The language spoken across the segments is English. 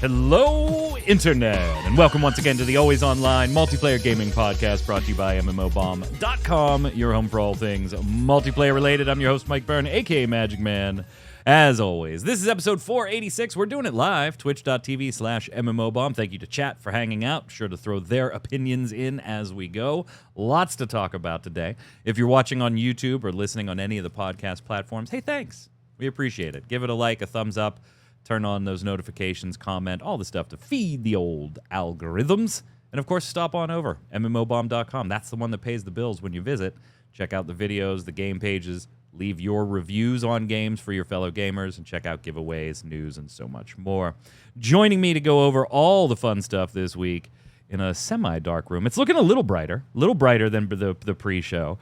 Hello, Internet, and welcome once again to the always online multiplayer gaming podcast brought to you by mmorpg.com, your home for all things multiplayer related. I'm your host, Mike Byrne, aka Magic Man. As always, this is episode 486. We're doing it live, twitch.tv/mmobomb. Thank you to chat for hanging out. Sure to throw their opinions in as we go. Lots to talk about today. If you're watching on YouTube or listening on any of the podcast platforms, hey, thanks. We appreciate it. Give it a like, a thumbs up. Turn on those notifications, comment, all the stuff to feed the old algorithms. And, of course, stop on over, mmobomb.com. That's the one that pays the bills when you visit. Check out the videos, the game pages, leave your reviews on games for your fellow gamers, and check out giveaways, news, and so much more. Joining me to go over all the fun stuff this week in a semi-dark room. It's looking a little brighter than the pre-show.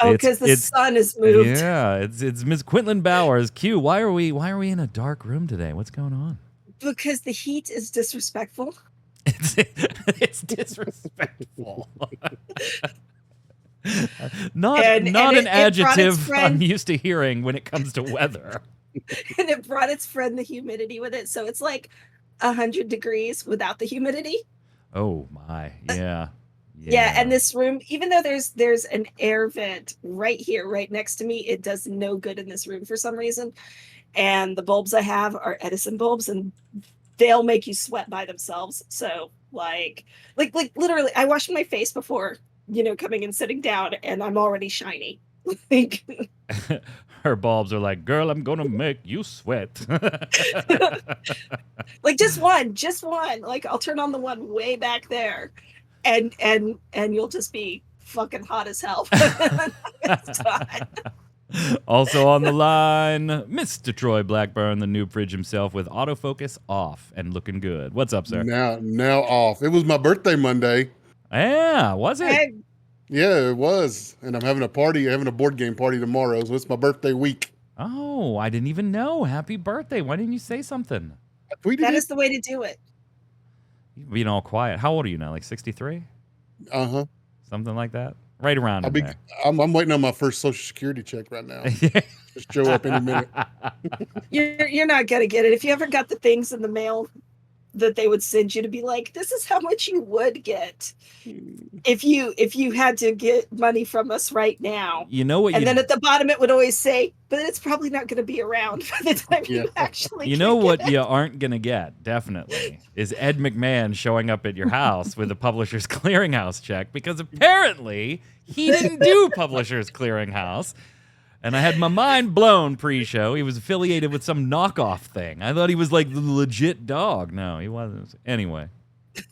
Oh, because the sun has moved. Yeah, it's Ms. Quinlan Bowers. Q, why are we in a dark room today? What's going on? Because the heat is disrespectful. It's disrespectful. Not an adjective I'm used to hearing when it comes to weather. And it brought its friend the humidity with it, so it's like 100 degrees without the humidity. Oh my, yeah. Yeah, and this room, even though there's an air vent right here, right next to me, it does no good in this room for some reason. And the bulbs I have are Edison bulbs, and they'll make you sweat by themselves. So like literally, I washed my face before, coming and sitting down, and I'm already shiny. Her bulbs are like, girl, I'm gonna make you sweat. Like just one. Like I'll turn on the one way back there. And you'll just be fucking hot as hell. Also on the line, Mr. Troy Blackburn, the noob fridge himself, with autofocus off and looking good. What's up, sir? Now off. It was my birthday Monday. Yeah, was it? Yeah, it was. And I'm having a party, having a board game party tomorrow, so it's my birthday week. Oh, I didn't even know. Happy birthday. Why didn't you say something? I tweeted That is the way to do it. You're being all quiet. How old are you now? Like 63? Uh-huh. Something like that? Right around there. I'm waiting on my first Social Security check right now. Just show up any minute. You're not going to get it. If you ever got the things in the mail that they would send you to be like, this is how much you would get if you had to get money from us right now. You know what? And then at the bottom it would always say, but it's probably not going to be around by the time you actually. You know what you aren't going to get, definitely, is Ed McMahon showing up at your house with a Publishers Clearinghouse check, because apparently he didn't do Publishers Clearinghouse. And I had my mind blown pre-show. He was affiliated with some knockoff thing. I thought he was like the legit dog. No, he wasn't. Anyway,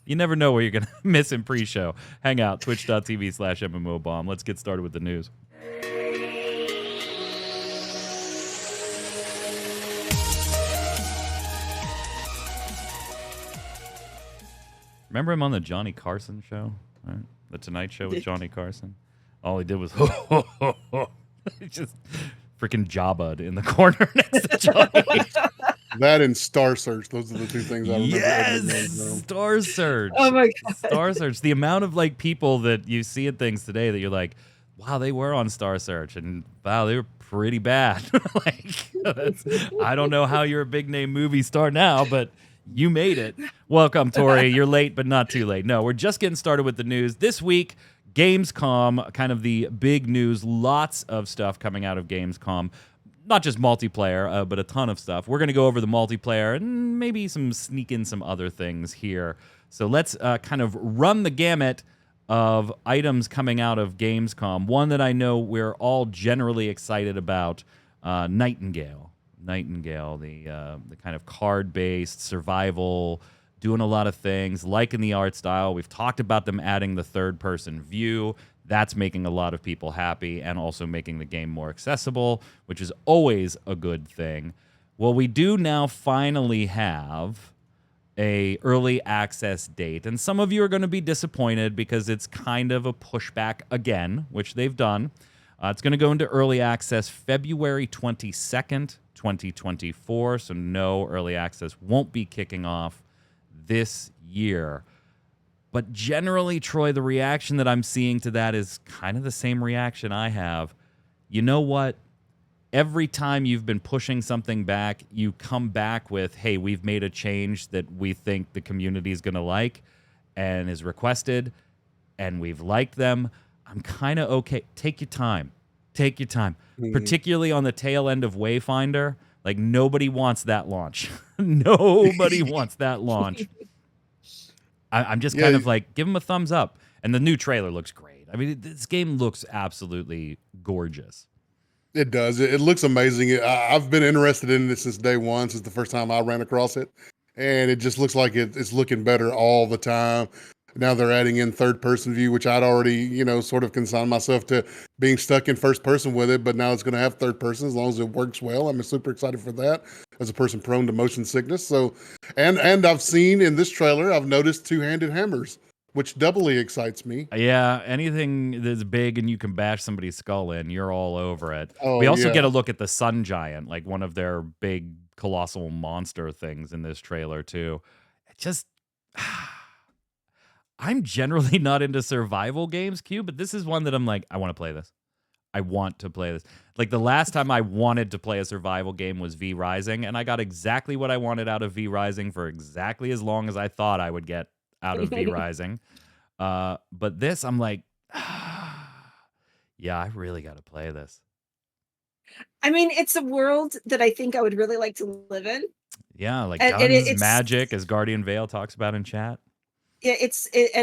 you never know where you're going to miss him pre-show. Hang out, twitch.tv/mmobomb. Let's get started with the news. Remember him on the Johnny Carson show? Right? The Tonight Show with Johnny Carson? All he did was just freaking Jabba in the corner next to Johnny. That and Star Search. Those are the two things I remember. Yes, Star Search. Oh my God. Star Search. The amount of like people that you see at things today that you're like, wow, they were on Star Search, and wow, they were pretty bad. I don't know how you're a big name movie star now, but you made it. Welcome, Tori. You're late, but not too late. No, we're just getting started with the news. This week, Gamescom, kind of the big news. Lots of stuff coming out of Gamescom. Not just multiplayer, but a ton of stuff. We're going to go over the multiplayer and maybe sneak in some other things here. So let's kind of run the gamut of items coming out of Gamescom. One that I know we're all generally excited about, Nightingale. Nightingale, the kind of card-based survival, doing a lot of things, liking the art style. We've talked about them adding the third-person view. That's making a lot of people happy and also making the game more accessible, which is always a good thing. Well, we do now finally have a early access date, and some of you are going to be disappointed because it's kind of a pushback again, which they've done. It's going to go into early access February 22nd, 2024, so no, early access won't be kicking off this year. But generally, Troy, the reaction that I'm seeing to that is kind of the same reaction I have. You know what? every time you've been pushing something back, you come back with, hey, we've made a change that we think the community is going to like and is requested, and we've liked them. I'm kind of okay. Take your time. Take your time. Particularly on the tail end of Wayfinder. Like, nobody wants that launch. Nobody wants that launch. I'm just kind of like, give them a thumbs up. And the new trailer looks great. I mean, this game looks absolutely gorgeous. It does. It looks amazing. I've been interested in it since day one, since the first time I ran across it. And it just looks like it's looking better all the time. Now they're adding in third-person view, which I'd already, sort of consigned myself to being stuck in first person with it. But now it's going to have third person as long as it works well. I'm super excited for that as a person prone to motion sickness. So, and I've seen in this trailer, I've noticed two-handed hammers, which doubly excites me. Yeah, anything that's big and you can bash somebody's skull in, you're all over it. Oh, we also yeah. get a look at the Sun Giant, like one of their big colossal monster things in this trailer too. It just, I'm generally not into survival games, Q, but this is one that I'm like, I want to play this. I want to play this. Like, the last time I wanted to play a survival game was V Rising, and I got exactly what I wanted out of V Rising for exactly as long as I thought I would get out of V Rising. But this, I'm like, yeah, I really got to play this. I mean, it's a world that I think I would really like to live in. Yeah, like And guns, it's magic, as Guardian Vale talks about in chat. Yeah, it's at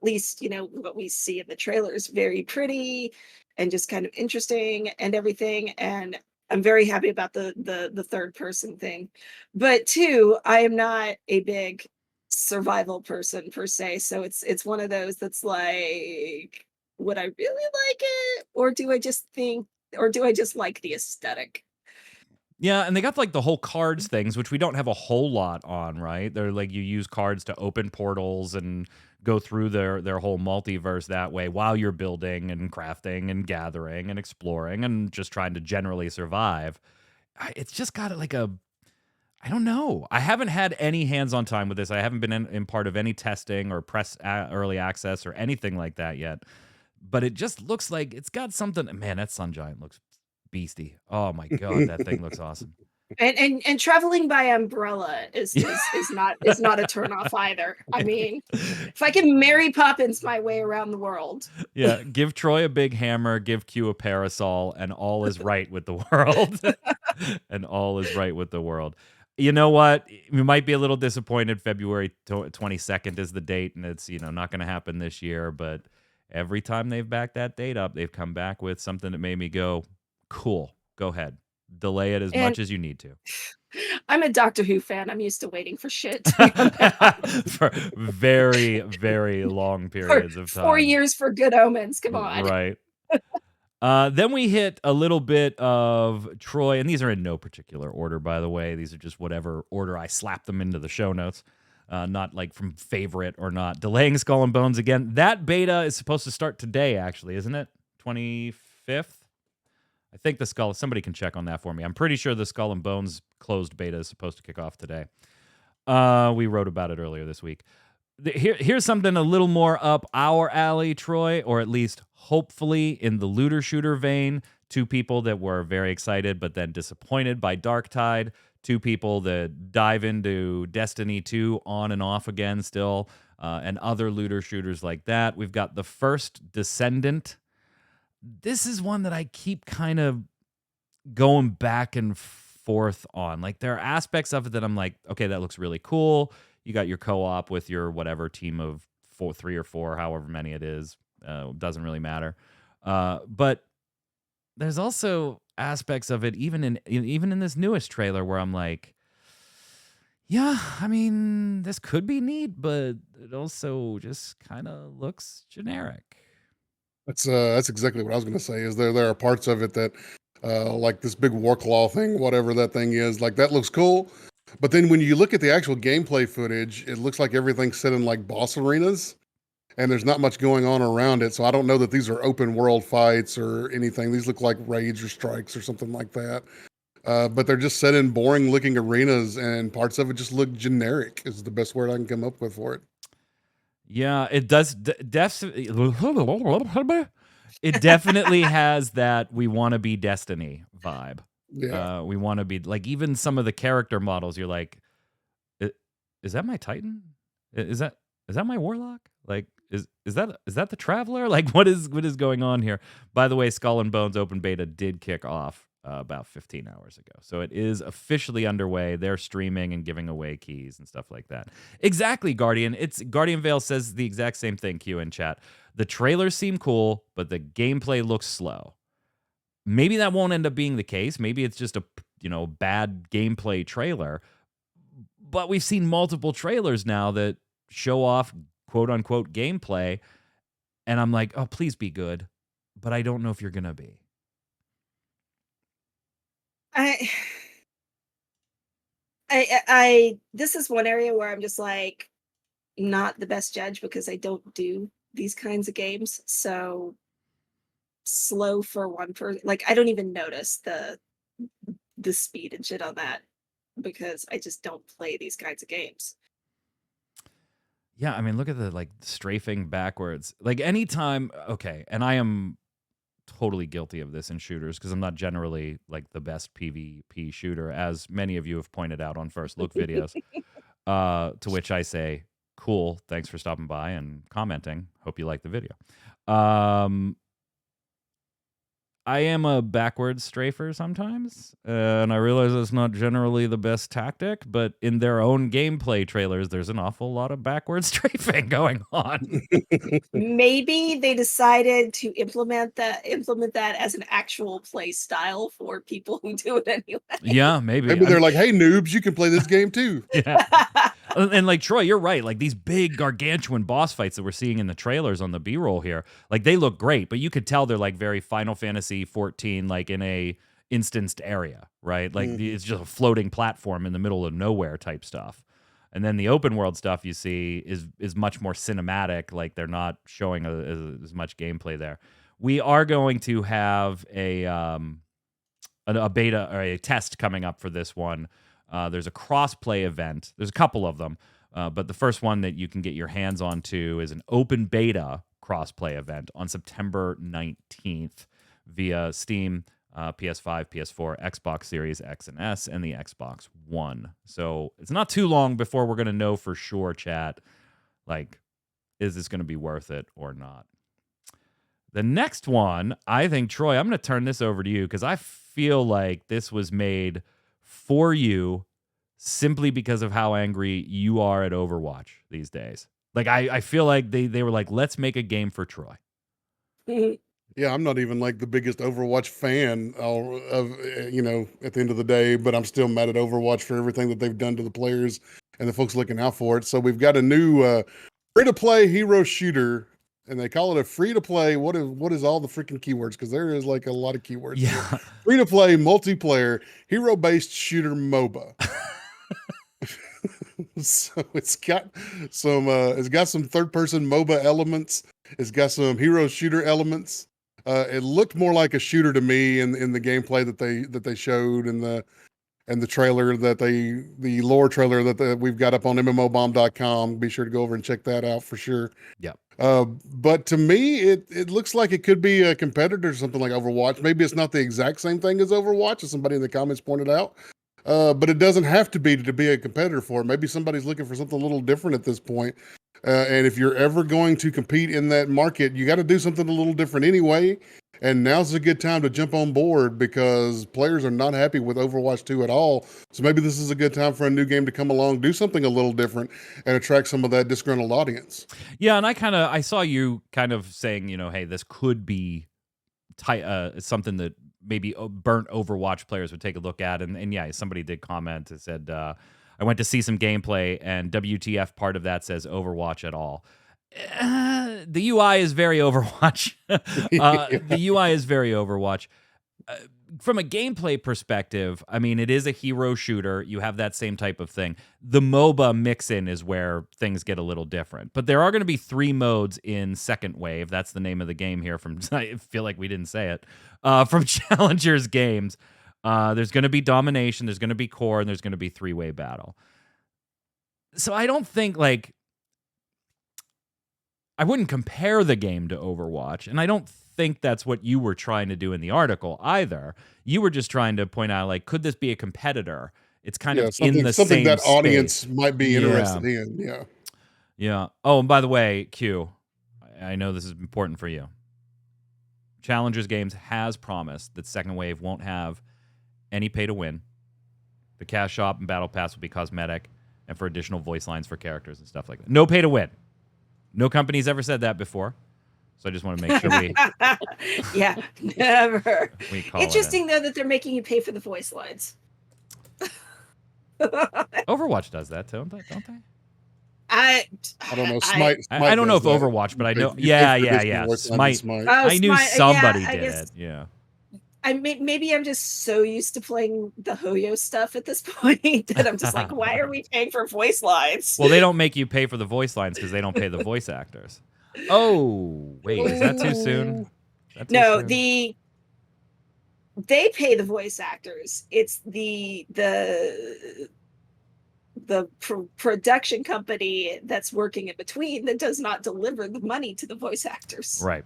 least what we see in the trailer is very pretty and just kind of interesting and everything. And I'm very happy about the third person thing. But two, I am not a big survival person per se, so it's one of those that's like, would I really like it, or do I just like the aesthetic? Yeah, and they got like the whole cards things, which we don't have a whole lot on, right? They're like, you use cards to open portals and go through their whole multiverse that way while you're building and crafting and gathering and exploring and just trying to generally survive. It's just got like I don't know. I haven't had any hands-on time with this. I haven't been in part of any testing or press early access or anything like that yet. But it just looks like it's got something. Man, that Sun Giant looks beastie. Oh my god, that thing looks awesome. And traveling by umbrella is not a turnoff either. I mean, if I can Mary Poppins my way around the world. Yeah, give Troy a big hammer, give Q a parasol, and all is right with the world. And all is right with the world. You know what? We might be a little disappointed. February 22nd is the date, and it's not going to happen this year. But every time they've backed that date up, they've come back with something that made me go, cool, go ahead. Delay it as much as you need to. I'm a Doctor Who fan. I'm used to waiting for shit. For very, very long periods of time. 4 years for Good Omens. Come on. Right. Then we hit a little bit of Troy, and these are in no particular order, by the way. These are just whatever order I slap them into the show notes. Not like from favorite or not. Delaying Skull and Bones again. That beta is supposed to start today, actually, isn't it? 25th? I think the Skull, somebody can check on that for me. I'm pretty sure the Skull and Bones closed beta is supposed to kick off today. We wrote about it earlier this week. Here's something a little more up our alley, Troy, or at least hopefully in the looter shooter vein. Two people that were very excited but then disappointed by Darktide. Two people that dive into Destiny 2 on and off again still, and other looter shooters like that. We've got the First Descendant. This is one that I keep kind of going back and forth on. Like, there are aspects of it that I'm like, okay, that looks really cool. You got your co-op with your whatever team of 3 or 4, however many it is. Doesn't really matter. But there's also aspects of it, even in this newest trailer, where I'm like, yeah, I mean, this could be neat, but it also just kind of looks generic. That's exactly what I was going to say. Is there are parts of it that, like this big war claw thing, whatever that thing is, like that looks cool. But then when you look at the actual gameplay footage, it looks like everything's set in like boss arenas, and there's not much going on around it. So I don't know that these are open world fights or anything. These look like raids or strikes or something like that. But they're just set in boring looking arenas, and parts of it just look generic is the best word I can come up with for it. Yeah, it does. It definitely has that we want to be Destiny vibe. Yeah. We want to be like, even some of the character models, you're like, is that my Titan? Is that my Warlock? Like, is that the Traveler? Like, what is going on here? By the way, Skull and Bones open beta did kick off about 15 hours ago, so it is officially underway. They're streaming and giving away keys and stuff like that. Exactly, Guardian. It's Guardian Vale says the exact same thing. Q in chat. The trailers seem cool, but the gameplay looks slow. Maybe that won't end up being the case. Maybe it's just a bad gameplay trailer. But we've seen multiple trailers now that show off quote unquote gameplay, and I'm like, oh, please be good, but I don't know if you're gonna be. I this is one area where I'm just like not the best judge because I don't do these kinds of games. So slow for one person, like I don't even notice the speed and shit on that because I just don't play these kinds of games. Yeah, I mean, look at the like strafing backwards. Like anytime, okay, and I am totally guilty of this in shooters because I'm not generally like the best PvP shooter, as many of you have pointed out on First Look videos. To which I say, cool, thanks for stopping by and commenting. Hope you like the video. I am a backwards strafer sometimes, and I realize it's not generally the best tactic, but in their own gameplay trailers, there's an awful lot of backwards strafing going on. Maybe they decided to implement that as an actual play style for people who do it anyway. Yeah, maybe. Maybe they're like, hey, noobs, you can play this game too. Yeah. And like Troy, you're right. Like these big gargantuan boss fights that we're seeing in the trailers on the B-roll here, like they look great, but you could tell they're like very Final Fantasy 14, like in a instanced area, right? Like it's just a floating platform in the middle of nowhere type stuff. And then the open world stuff you see is much more cinematic. Like they're not showing as much gameplay there. We are going to have a beta or a test coming up for this one. There's a cross-play event. There's a couple of them, but the first one that you can get your hands on to is an open beta cross-play event on September 19th via Steam, PS5, PS4, Xbox Series X and S, and the Xbox One. So it's not too long before we're going to know for sure, chat, like, is this going to be worth it or not? The next one, I think, Troy, I'm going to turn this over to you because I feel like this was made for you simply because of how angry you are at Overwatch these days. Like, I feel like they were like, let's make a game for Troy. Yeah, I'm not even like the biggest Overwatch fan of at the end of the day, but I'm still mad at Overwatch for everything that they've done to the players and the folks looking out for it. So we've got a new free-to-play hero shooter, and they call it a free-to-play. What is all the freaking keywords? Because there is like a lot of keywords. Yeah. Free-to-play multiplayer hero-based shooter MOBA. So it's got some third-person MOBA elements. It's got some hero shooter elements. It looked more like a shooter to me in the gameplay that they showed in the trailer the lore trailer that we've got up on mmorpg.com. Be sure to go over and check that out for sure. Yep. But to me, it looks like it could be a competitor to something like Overwatch. Maybe it's not the exact same thing as Overwatch, as somebody in the comments pointed out. But it doesn't have to be a competitor for it. Maybe somebody's looking for something a little different at this point. And if you're ever going to compete in that market, you got to do something a little different anyway. And now's a good time to jump on board because players are not happy with Overwatch 2 at all. So maybe this is a good time for a new game to come along, do something a little different, and attract some of that disgruntled audience. Yeah, and I saw you kind of saying, hey, this could be something that maybe burnt Overwatch players would take a look at. And yeah, somebody did comment and said, I went to see some gameplay, and WTF part of that says Overwatch at all. The UI is very Overwatch. The UI is very Overwatch. From a gameplay perspective, I mean, it is a hero shooter. You have that same type of thing. The MOBA mix-in is where things get a little different. But there are going to be 3 modes in Second Wave. That's the name of the game here. I feel like we didn't say it. From Challengers Games. There's going to be Domination, there's going to be Core, and there's going to be 3-way battle. So I don't think, like, I wouldn't compare the game to Overwatch, and I don't think that's what you were trying to do in the article either. You were just trying to point out, like, could this be a competitor? It's kind of in the something same that space. audience might be Yeah. interested in. Yeah. Yeah. Oh, and by the way, Q, I know this is important for you. Challengers Games has promised that Second Wave won't have any pay to win. The cash shop and battle pass will be cosmetic and for additional voice lines for characters and stuff like that. No pay to win. No company's ever said that before. So I just want to make sure we yeah, never. we call Interesting though that they're making you pay for the voice lines. Overwatch does that too, don't they? I don't know. Smite. I don't know if does that. Overwatch, but I know. You Yeah. pay for additional voice lines in Smite. Smite. I knew Smite, somebody yeah, I did guess- it. Yeah. Maybe I'm just so used to playing the Hoyo stuff at this point that I'm just like, why are we paying for voice lines? Well, they don't make you pay for the voice lines because they don't pay the voice actors. Oh, wait, is that too soon? Is that too No, soon? they pay the voice actors. It's the production company that's working in between that does not deliver the money to the voice actors. Right.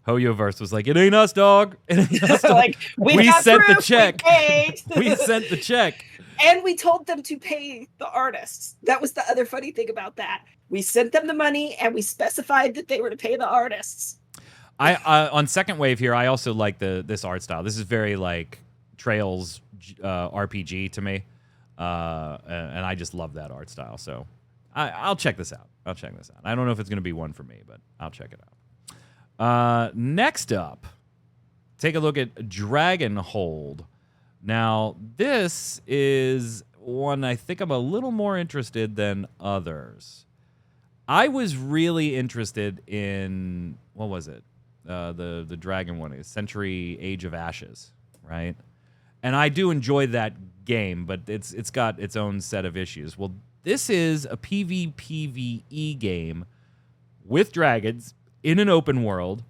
Hoyoverse was like, it ain't us, dog. It ain't us, dog. Like we got sent the proof, check. We paid. We sent the check. And we told them to pay the artists. That was the other funny thing about that. We sent them the money and we specified that they were to pay the artists. I on Second Wave here, I also like this art style. This is very like Trails RPG to me, and I just love that art style. So I'll check this out. I don't know if it's going to be one for me, but I'll check it out. Next up, take a look at Dragonhold. Now, this is one I think I'm a little more interested than others. I was really interested in, what was it? The dragon one is Century Age of Ashes, right? And I do enjoy that game, but it's got its own set of issues. Well, this is a PvPvE game with dragons in an open world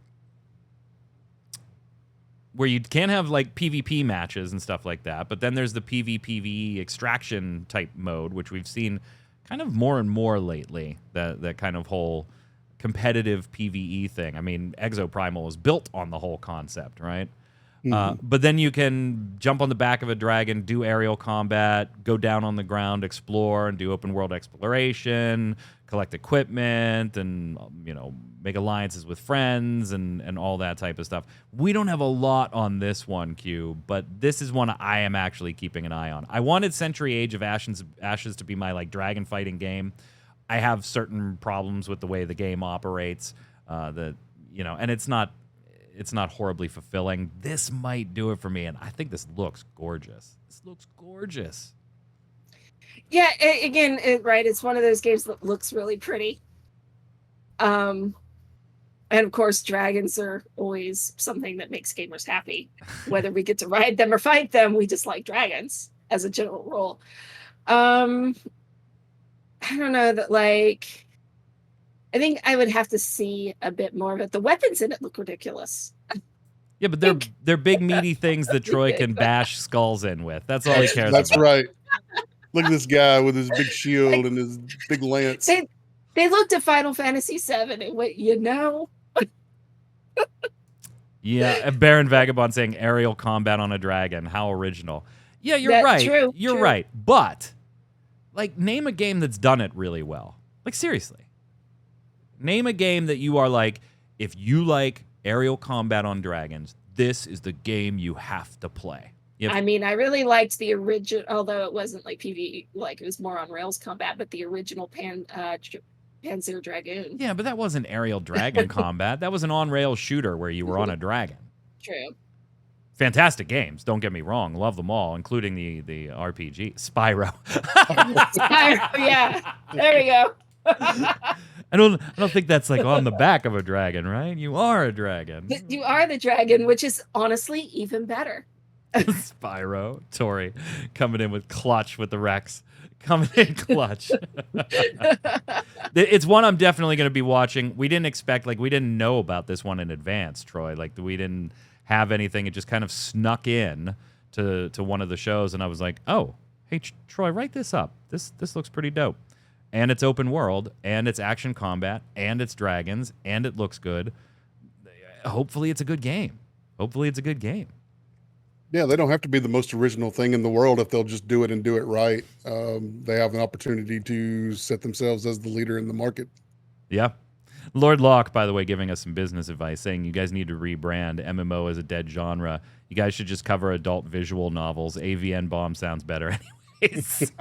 where you can't have like PvP matches and stuff like that, but then there's the PvPvE extraction type mode, which we've seen kind of more and more lately, that kind of whole competitive PvE thing. I mean, Exoprimal is built on the whole concept, right? But then you can jump on the back of a dragon, do aerial combat, go down on the ground, explore, and do open world exploration, collect equipment, and make alliances with friends and all that type of stuff. We don't have a lot on this one, Q, but this is one I am actually keeping an eye on. I wanted Century Age of Ashes to be my like dragon fighting game. I have certain problems with the way the game operates, and it's not horribly fulfilling. This might do it for me, and I think this looks gorgeous. Yeah, again, right, it's one of those games that looks really pretty. And of course, dragons are always something that makes gamers happy. Whether we get to ride them or fight them, we just like dragons as a general rule. I don't know that, like, I think I would have to see a bit more of it. The weapons in it look ridiculous. Yeah, but they're big meaty things that Troy can bash skulls in with. That's all he cares That's about. right. Look at this guy with his big shield and his big lance. They looked at Final Fantasy VII and went, Yeah, Baron Vagabond saying aerial combat on a dragon. How original. Yeah, you're right. True, you're true. right. But, like, name a game that's done it really well. Like, seriously. Name a game that you are like, if you like aerial combat on dragons, this is the game you have to play. I mean, I really liked the original, although it wasn't like PvE, like it was more on rails combat, but the original Panzer Dragoon. Yeah, but that wasn't aerial dragon combat. That was an on-rails shooter where you were on a dragon. True. Fantastic games, don't get me wrong. Love them all, including the RPG. Spyro. Yeah, there we go. I don't think that's like on the back of a dragon, right? You are a dragon. You are the dragon, which is honestly even better. Spyro. Tori coming in with clutch with the Rex. Coming in clutch. It's one I'm definitely going to be watching. We didn't know about this one in advance, Troy. Like, we didn't have anything. It just kind of snuck in to one of the shows, and I was like, oh, hey, Troy, write this up. This looks pretty dope. And it's open world, and it's action combat, and it's dragons, and it looks good. hopefully it's a good game. Hopefully it's a good game. Yeah, they don't have to be the most original thing in the world if they'll just do it and do it right. They have an opportunity to set themselves as the leader in the market. Yeah. Lord Locke, by the way, giving us some business advice, saying you guys need to rebrand MMO as a dead genre. You guys should just cover adult visual novels. AVN Bomb sounds better anyways.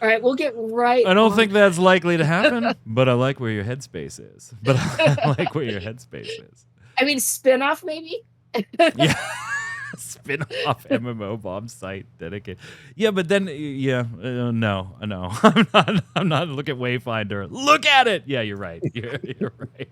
All right, we'll get right. I don't on think that's likely to happen, but I like where your headspace is. But I like where your headspace is. I mean, spin-off maybe. Yeah. Spin-off MMOBomb site dedicated. Yeah, but then no. I'm not. Look at Wayfinder. Look at it. Yeah, you're right. You're right.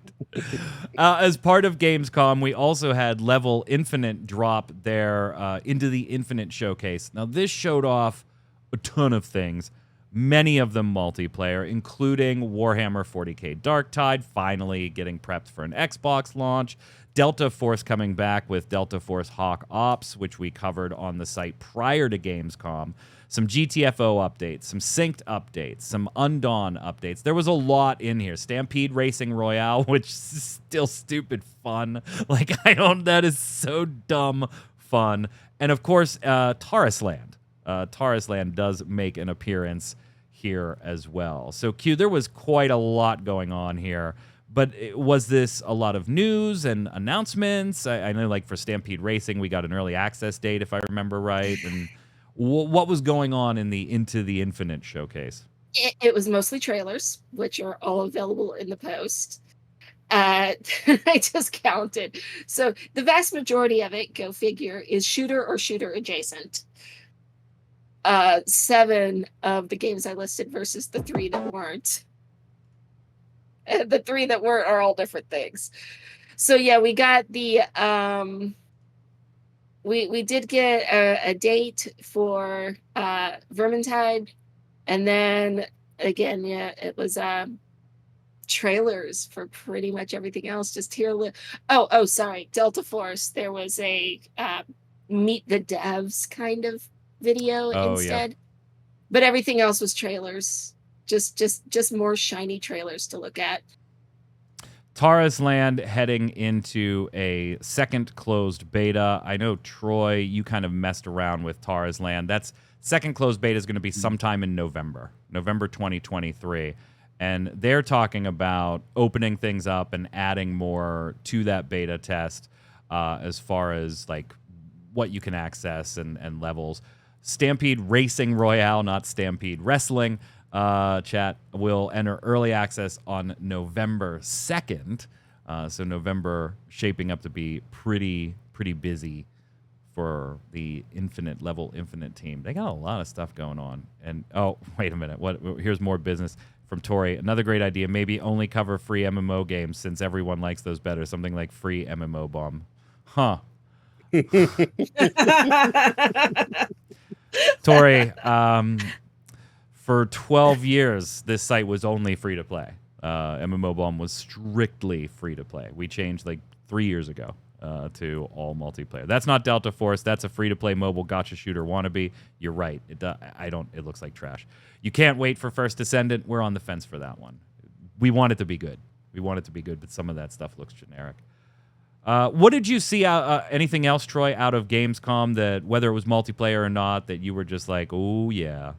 As part of Gamescom, we also had Level Infinite drop their Into the Infinite showcase. Now, this showed off a ton of things. Many of them multiplayer, including Warhammer 40k Darktide, finally getting prepped for an Xbox launch. Delta Force coming back with Delta Force Hawk Ops, which we covered on the site prior to Gamescom. Some GTFO updates, some Synced updates, some Undawn updates. There was a lot in here. Stampede Racing Royale, which is still stupid fun. Like, that is so dumb fun. And of course, Tarisland. Tarisland does make an appearance here as well. So, Q, there was quite a lot going on here. But was this a lot of news and announcements? I know, like, for Stampede Racing, we got an early access date, if I remember right. And what was going on in the Into the Infinite showcase? It was mostly trailers, which are all available in the post. I just counted. So the vast majority of it, go figure, is shooter or shooter adjacent. 7 of the games I listed versus the 3 that weren't. The 3 that weren't are all different things. So yeah, we got the we did get a date for Vermintide, and then again, yeah, it was trailers for pretty much everything else. Just here, sorry, Delta Force. There was a meet the devs kind of video instead, but everything else was trailers. Just more shiny trailers to look at. Tarisland heading into a second closed beta. I know, Troy, you kind of messed around with Tarisland. That's second closed beta is going to be sometime in November 2023. And they're talking about opening things up and adding more to that beta test as far as like what you can access and levels. Stampede Racing Royale, not Stampede Wrestling. Chat will enter early access on November 2nd. So November shaping up to be pretty busy for the Level Infinite team. They got a lot of stuff going on. And wait a minute. Here's more business from Tori. Another great idea. Maybe only cover free MMO games since everyone likes those better. Something like free MMOBomb. Huh. Tori, for 12 years, this site was only free to play. MMOBomb was strictly free to play. We changed like 3 years ago to all multiplayer. That's not Delta Force. That's a free to play mobile gotcha shooter wannabe. You're right. It looks like trash. You can't wait for First Descendant. We're on the fence for that one. We want it to be good. But some of that stuff looks generic. What did you see? Anything else, Troy, out of Gamescom that, whether it was multiplayer or not, that you were just like, oh yeah.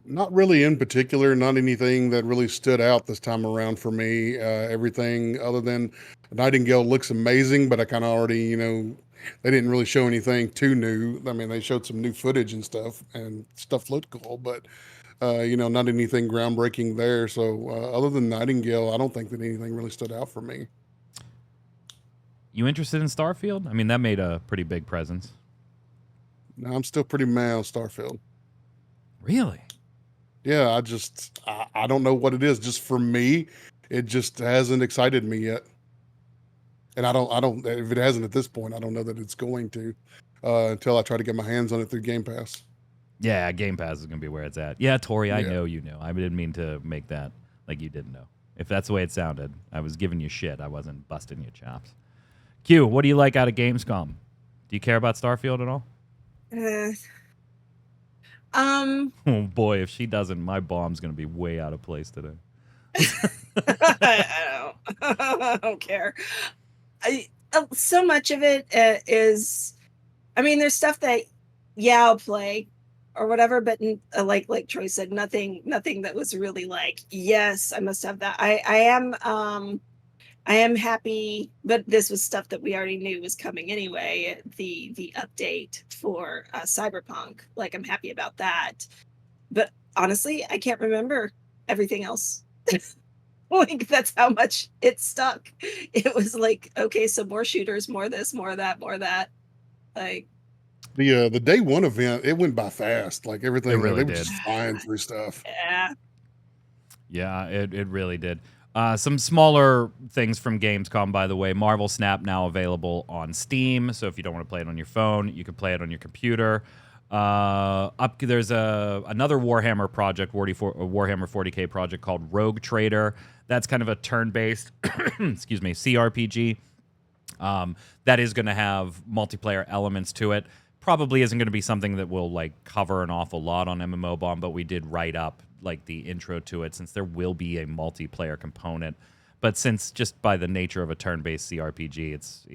Not really in particular. Not anything that really stood out this time around for me. Everything other than Nightingale looks amazing, but I kind of already, they didn't really show anything too new. I mean, they showed some new footage and stuff looked cool, but not anything groundbreaking there. So other than Nightingale, I don't think that anything really stood out for me. You interested in Starfield? I mean, that made a pretty big presence. No, I'm still pretty mad on Starfield. Really? Yeah, I don't know what it is. Just for me, it just hasn't excited me yet. And I don't, if it hasn't at this point, I don't know that it's going to until I try to get my hands on it through Game Pass. Yeah, Game Pass is going to be where it's at. Yeah, Tori, I know you know. I didn't mean to make that like you didn't know. If that's the way it sounded, I was giving you shit. I wasn't busting your chops. Q, what do you like out of Gamescom? Do you care about Starfield at all? Oh boy, if she doesn't, my bomb's going to be way out of place today. I don't care. So much of it is, I mean, there's stuff that, yeah, I'll play or whatever, but like Troy said, nothing that was really like, yes, I must have that. I am happy, but this was stuff that we already knew was coming anyway. The update for Cyberpunk, like I'm happy about that. But honestly, I can't remember everything else. Like that's how much it stuck. It was like, okay, so more shooters, more this, more that, more that. Like The day one event, it went by fast. Like everything, really they were did. just flying through stuff. yeah. Yeah, it really did. Some smaller things from Gamescom, by the way. Marvel Snap now available on Steam, so if you don't want to play it on your phone, you can play it on your computer. There's another Warhammer project, Warhammer 40K project called Rogue Trader. That's kind of a turn-based, excuse me, CRPG. That is going to have multiplayer elements to it. Probably isn't going to be something that will like cover an awful lot on MMOBomb, but we did write up like the intro to it since there will be a multiplayer component. But since just by the nature of a turn-based CRPG, it's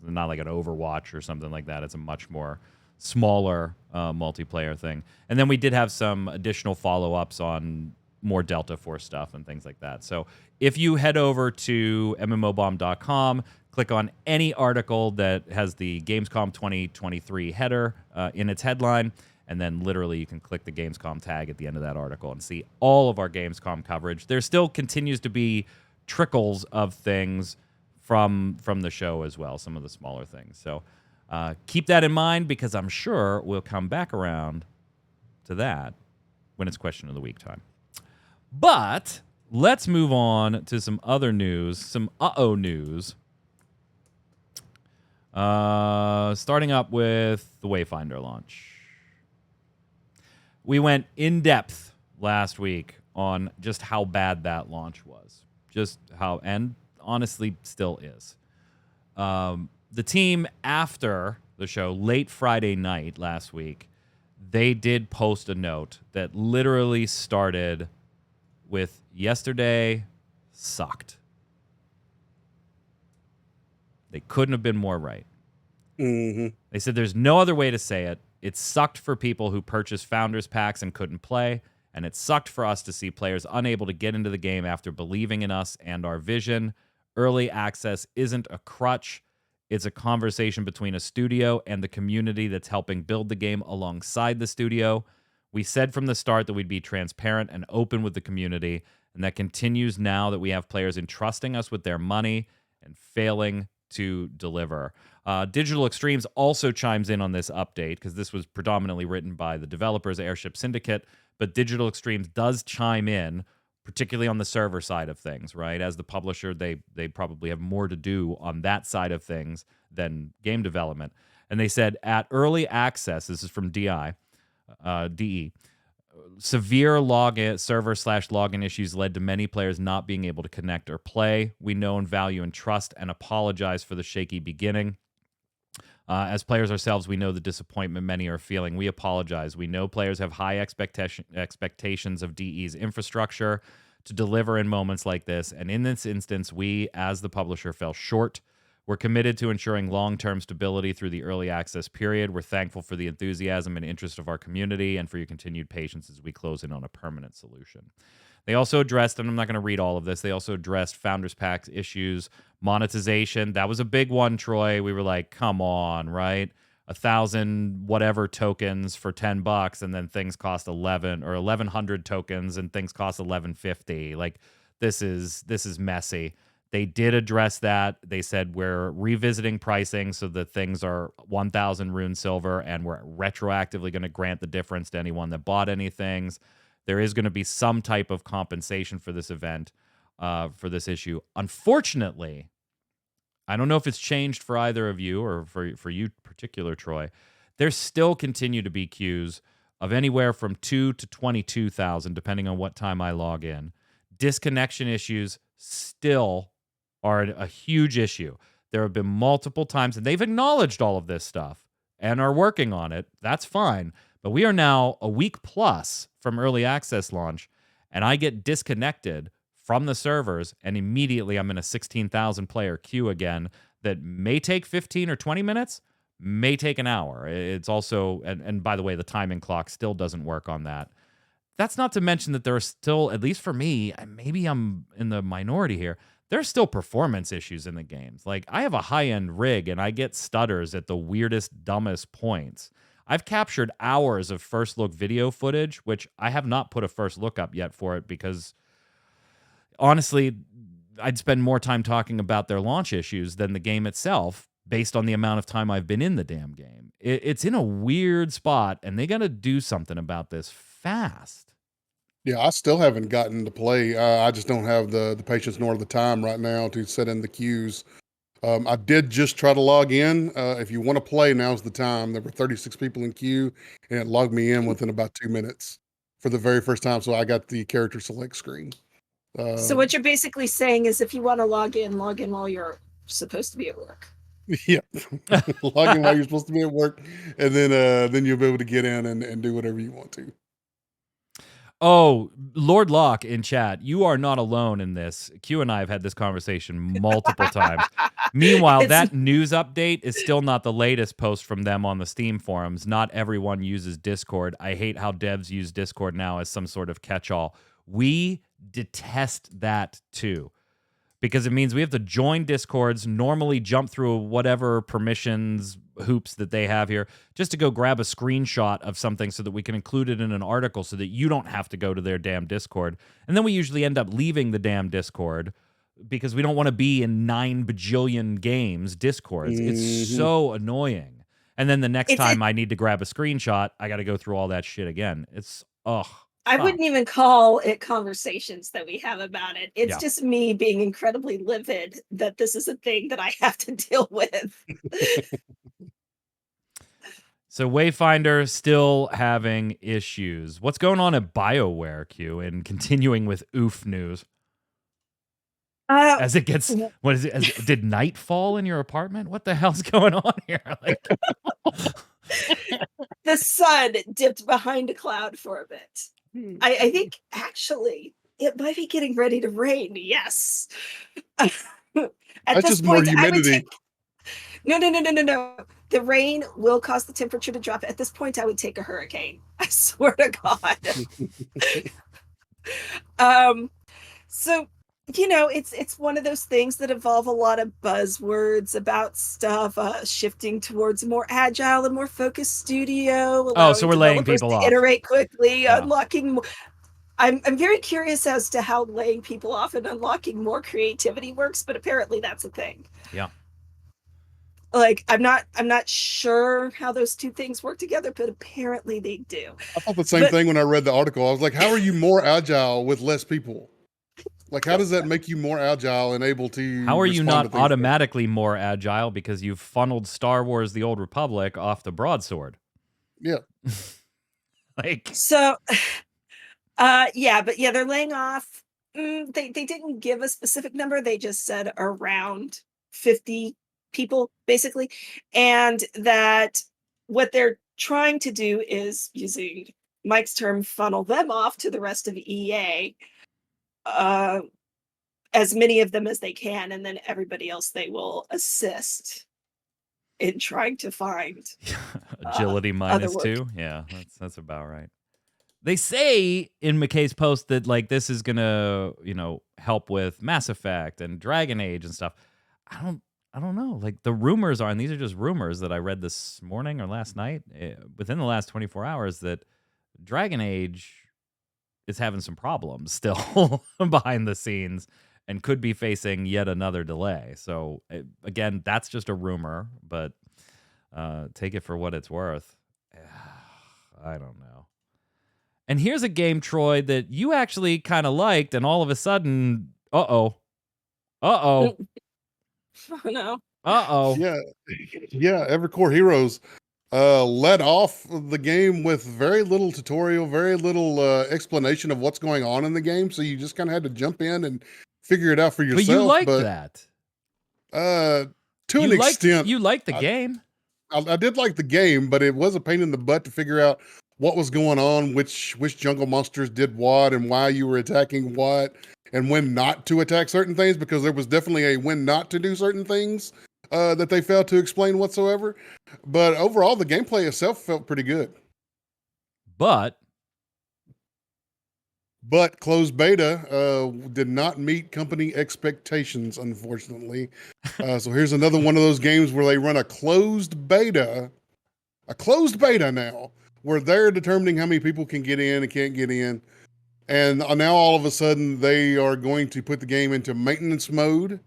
not like an Overwatch or something like that. It's a much more smaller multiplayer thing. And then we did have some additional follow-ups on more Delta Force stuff and things like that. So if you head over to mmobomb.com, click on any article that has the Gamescom 2023 header in its headline, and then literally you can click the Gamescom tag at the end of that article and see all of our Gamescom coverage. There still continues to be trickles of things from the show as well, some of the smaller things. So keep that in mind because I'm sure we'll come back around to that when it's question of the week time. But let's move on to some other news, some news. Starting up with the Wayfinder launch. We went in depth last week on just how bad that launch was. Just how, and honestly still is. The team after the show, late Friday night last week, they did post a note that literally started with yesterday sucked. They couldn't have been more right. Mm-hmm. They said there's no other way to say it. It sucked for people who purchased Founders Packs and couldn't play, and it sucked for us to see players unable to get into the game after believing in us and our vision. Early access isn't a crutch. It's a conversation between a studio and the community that's helping build the game alongside the studio. We said from the start that we'd be transparent and open with the community, and that continues now that we have players entrusting us with their money and failing to deliver. Digital Extremes also chimes in on this update because this was predominantly written by the developers, Airship Syndicate, but Digital Extremes does chime in, particularly on the server side of things, right? As the publisher, they probably have more to do on that side of things than game development. And they said at early access, this is from DE, severe server/login issues led to many players not being able to connect or play. We know and value and trust and apologize for the shaky beginning. As players ourselves, we know the disappointment many are feeling. We apologize. We know players have high expectations of DE's infrastructure to deliver in moments like this. And in this instance, we, as the publisher, fell short. We're committed to ensuring long-term stability through the early access period. We're thankful for the enthusiasm and interest of our community and for your continued patience as we close in on a permanent solution. They also addressed, and I'm not going to read all of this, they also addressed Founders Packs issues, monetization. That was a big one, Troy. We were like, come on, right? 1,000 whatever tokens for $10, and then things cost 11 or 1,100 tokens, and things cost 11.50. Like this is messy. They did address that. They said we're revisiting pricing so that things are 1,000 rune silver, and we're retroactively going to grant the difference to anyone that bought any things. There is going to be some type of compensation for this event, for this issue. Unfortunately, I don't know if it's changed for either of you or for you particular, Troy. There still continue to be queues of anywhere from 2 to 22,000, depending on what time I log in. Disconnection issues still are a huge issue. There have been multiple times, and they've acknowledged all of this stuff and are working on it. That's fine. But we are now a week plus from early access launch, and I get disconnected from the servers, and immediately I'm in a 16,000 player queue again that may take 15 or 20 minutes, may take an hour. It's also, and by the way, the timing clock still doesn't work on that. That's not to mention that there are still, at least for me, maybe I'm in the minority here, there's still performance issues in the games. Like, I have a high-end rig, and I get stutters at the weirdest, dumbest points. I've captured hours of first-look video footage, which I have not put a first look up yet for it because, honestly, I'd spend more time talking about their launch issues than the game itself based on the amount of time I've been in the damn game. It's in a weird spot, and they got to do something about this fast. Yeah, I still haven't gotten to play. I just don't have the patience nor the time right now to sit in the queues. I did just try to log in. If you want to play, now's the time. There were 36 people in queue, and it logged me in within about 2 minutes for the very first time. So I got the character select screen. So what you're basically saying is, if you want to log in while you're supposed to be at work. Yeah, log in while you're supposed to be at work, and then you'll be able to get in and do whatever you want to. Oh, Lord Locke in chat, you are not alone in this. Q and I have had this conversation multiple times. Meanwhile, that news update is still not the latest post from them on the Steam forums. Not everyone uses Discord. I hate how devs use Discord now as some sort of catch-all. We detest that too, because it means we have to join Discords, normally jump through whatever permissions hoops that they have here, just to go grab a screenshot of something so that we can include it in an article so that you don't have to go to their damn Discord. And then we usually end up leaving the damn Discord because we don't want to be in 9 bajillion games Discords. It's so annoying. And then the next time I need to grab a screenshot, I got to go through all that shit again. It's, I wouldn't even call it conversations that we have about it. It's just me being incredibly livid that this is a thing that I have to deal with. So Wayfinder still having issues. What's going on at BioWare, Q, and continuing with oof news? As it gets, what is it? Did night fall in your apartment? What the hell's going on here? Like, the sun dipped behind a cloud for a bit. I think actually it might be getting ready to rain. Yes. That's just more humidity. No. The rain will cause the temperature to drop. At this point, I would take a hurricane. I swear to God. So, you know, it's one of those things that involve a lot of buzzwords about stuff, shifting towards a more agile and more focused studio. Oh, so we're laying people off. Iterate quickly, unlocking more. I'm very curious as to how laying people off and unlocking more creativity works, but apparently that's a thing. Yeah. Like, I'm not sure how those two things work together, but apparently they do. I thought the same thing when I read the article. I was like, how are you more agile with less people? Like, how does that make you more agile and able to? How are you not automatically more agile because you've funneled Star Wars: The Old Republic off the broadsword? Yeah. Like, so, they're laying off. They didn't give a specific number. They just said around 50 people, basically, and that what they're trying to do is, using Mike's term, funnel them off to the rest of EA. As many of them as they can, and then everybody else they will assist in trying to find agility -2. Yeah, that's about right. They say in McKay's post that, like, this is gonna, help with Mass Effect and Dragon Age and stuff. I don't know. Like, the rumors are, and these are just rumors that I read this morning or last night, within the last 24 hours, that Dragon Age is having some problems still behind the scenes and could be facing yet another delay. So, again, that's just a rumor, but take it for what it's worth. I don't know. And here's a game, Troy, that you actually kind of liked, and all of a sudden, uh-oh. Oh, no. Uh-oh. Yeah, Evercore Heroes led off the game with very little tutorial, very little explanation of what's going on in the game. So you just kind of had to jump in and figure it out for yourself. But you liked that. To an extent. You liked the game. I did like the game, but it was a pain in the butt to figure out what was going on, which jungle monsters did what, and why you were attacking what, and when not to attack certain things, because there was definitely a when not to do certain things that they failed to explain whatsoever. But overall, the gameplay itself felt pretty good. But closed beta did not meet company expectations, unfortunately. So here's another one of those games where they run a closed beta now, where they're determining how many people can get in and can't get in. And now all of a sudden they are going to put the game into maintenance mode.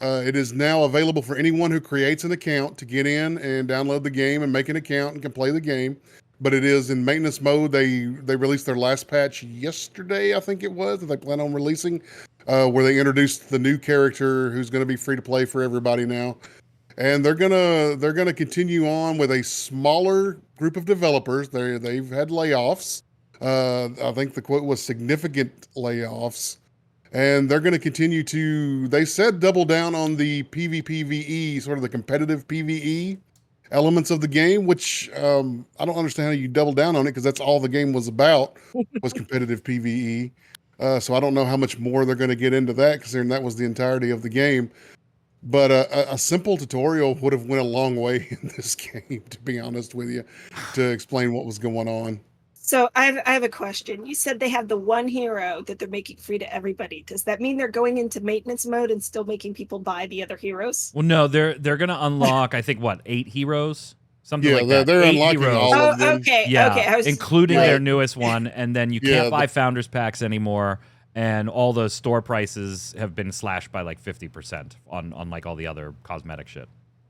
It is now available for anyone who creates an account to get in and download the game and make an account and can play the game. But it is in maintenance mode. They released their last patch yesterday, I think it was, that they plan on releasing, where they introduced the new character who's going to be free to play for everybody now. And they're gonna continue on with a smaller group of developers. They've had layoffs. I think the quote was significant layoffs. And they're going to continue to, they said, double down on the PvPvE, sort of the competitive PvE elements of the game, which I don't understand how you double down on it, because that's all the game was about, was competitive PvE. So I don't know how much more they're going to get into that, considering that was the entirety of the game. But a simple tutorial would have went a long way in this game, to be honest with you, to explain what was going on. So I have a question. You said they have the one hero that they're making free to everybody. Does that mean they're going into maintenance mode and still making people buy the other heroes? Well, no, they're going to unlock, I think, what, 8 heroes? Something like that. They're 8 unlocking heroes. all of them. Okay, Yeah, okay. including their newest one. And then you can't buy the Founders Packs anymore. And all the store prices have been slashed by like 50% on like all the other cosmetic shit.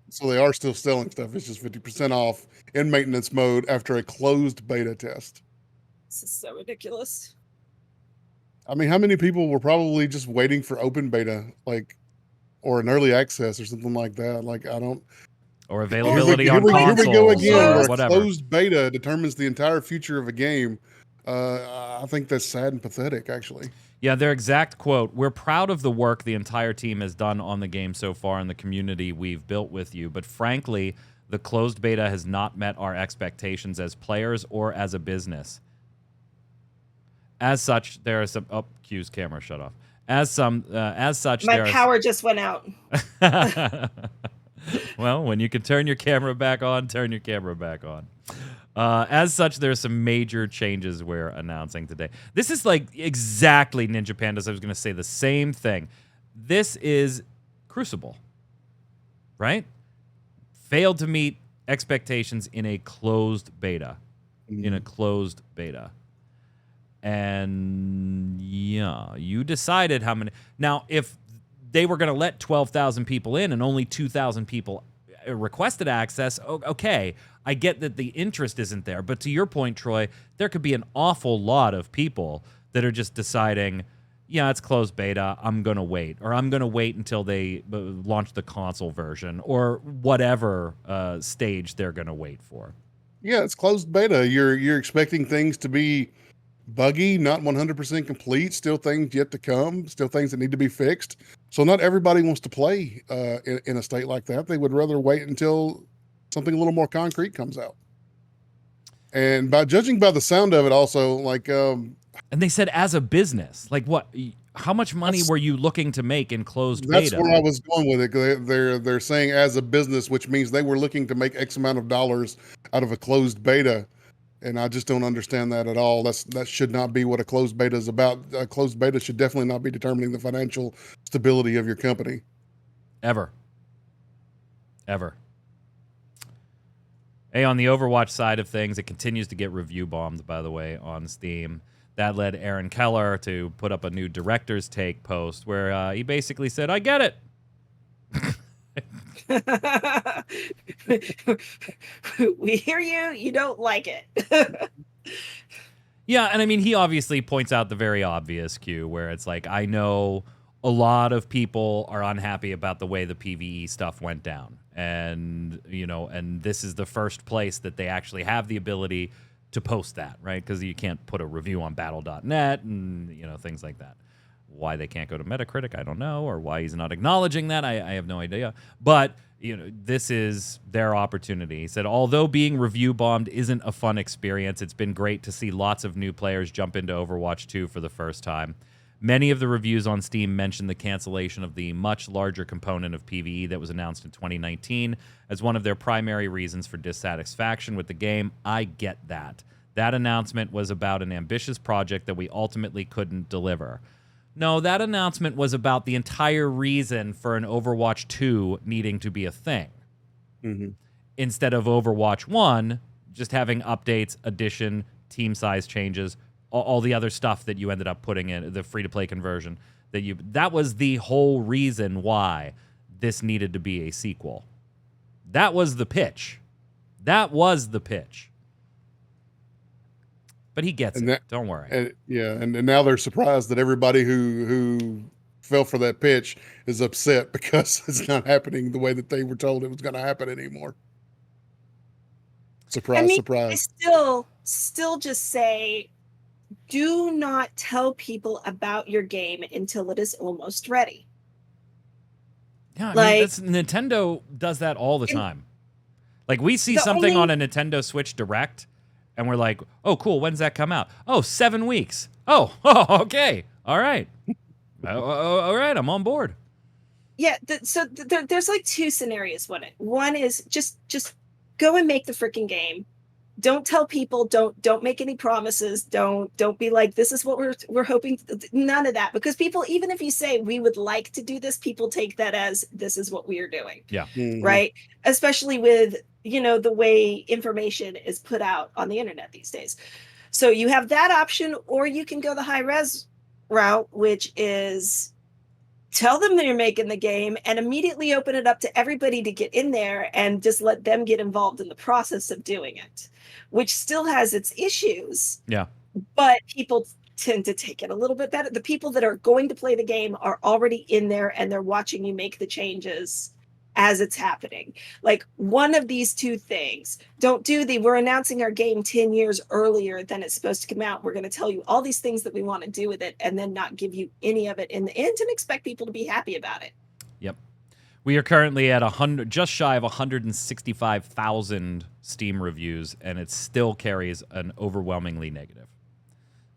So they are still selling stuff. It's just 50% off in maintenance mode after a closed beta test. This is so ridiculous. I mean, how many people were probably just waiting for open beta, like, or an early access or something like that? Like, I don't. Or availability on Here consoles we go again, or where whatever. closed beta determines the entire future of a game. I think that's sad and pathetic, actually. Yeah, their exact quote, "We're proud of the work the entire team has done on the game so far and the community we've built with you, but frankly, the closed beta has not met our expectations as players or as a business. As such, there are some..." Oh, Q's camera shut off. As such, my power just went out. Well, when you can turn your camera back on, turn your camera back on. As such, there are some major changes we're announcing today. This is like exactly Ninja Pandas. I was going to say the same thing. This is Crucible, right? Failed to meet expectations in a closed beta. And yeah, you decided how many. Now, if they were going to let 12,000 people in and only 2,000 people requested access, okay, I get that the interest isn't there. But to your point, Troy, there could be an awful lot of people that are just deciding, yeah, it's closed beta, I'm going to wait. Or I'm going to wait until they launch the console version or whatever stage they're going to wait for. Yeah, it's closed beta. You're expecting things to be buggy, not 100% complete, still things yet to come, still things that need to be fixed. So not everybody wants to play in a state like that. They would rather wait until something a little more concrete comes out. And judging by the sound of it also, like... and they said as a business, like what... How much money were you looking to make in closed beta? That's beta? where I was going with it. They're saying as a business, which means they were looking to make X amount of dollars out of a closed beta. And I just don't understand that at all. That should not be what a closed beta is about. A closed beta should definitely not be determining the financial stability of your company. Ever. Hey, on the Overwatch side of things, it continues to get review bombed, by the way, on Steam. That led Aaron Keller to put up a new director's take post where he basically said, I get it. We hear you. You don't like it. Yeah, and I mean, he obviously points out the very obvious Q, where it's like, I know a lot of people are unhappy about the way the PvE stuff went down. And, you know, and this is the first place that they actually have the ability to post that, right? Because you can't put a review on battle.net and, you know, things like that. Why they can't go to Metacritic, I don't know, or why he's not acknowledging that, I have no idea. But this is their opportunity. He said, although being review bombed isn't a fun experience, it's been great to see lots of new players jump into Overwatch 2 for the first time. Many of the reviews on Steam mention the cancellation of the much larger component of PvE that was announced in 2019 as one of their primary reasons for dissatisfaction with the game. I get that. That announcement was about an ambitious project that we ultimately couldn't deliver. No, that announcement was about the entire reason for an Overwatch 2 needing to be a thing. Mm-hmm. Instead of Overwatch 1 just having updates, addition, team size changes, all the other stuff that you ended up putting in, the free-to-play conversion. That was the whole reason why this needed to be a sequel. That was the pitch. That was the pitch. But he gets it. Don't worry. And now they're surprised that everybody who fell for that pitch is upset because it's not happening the way that they were told it was going to happen anymore. Surprise, surprise. I still just say, do not tell people about your game until it is almost ready. Yeah, I mean, Nintendo does that all the time. Like, we see something on a Nintendo Switch Direct, and we're like, oh, cool, when's that come out? Oh, 7 weeks. Oh, okay. All right. All right, I'm on board. Yeah, so there's like two scenarios. One is just go and make the freaking game. Don't tell people, don't make any promises, don't be like, this is what we're hoping. None of that, because people, even if you say we would like to do this, people take that as this is what we are doing. Yeah. Mm-hmm. Right. Especially with the way information is put out on the internet these days. So you have that option, or you can go the high res route, which is tell them that you're making the game and immediately open it up to everybody to get in there and just let them get involved in the process of doing it, which still has its issues. Yeah. But people tend to take it a little bit better. The people that are going to play the game are already in there and they're watching you make the changes as it's happening. Like, one of these two things. Don't do we're announcing our game 10 years earlier than it's supposed to come out. We're going to tell you all these things that we want to do with it and then not give you any of it in the end and expect people to be happy about it. Yep. We are currently at just shy of 165,000 Steam reviews, and it still carries an overwhelmingly negative.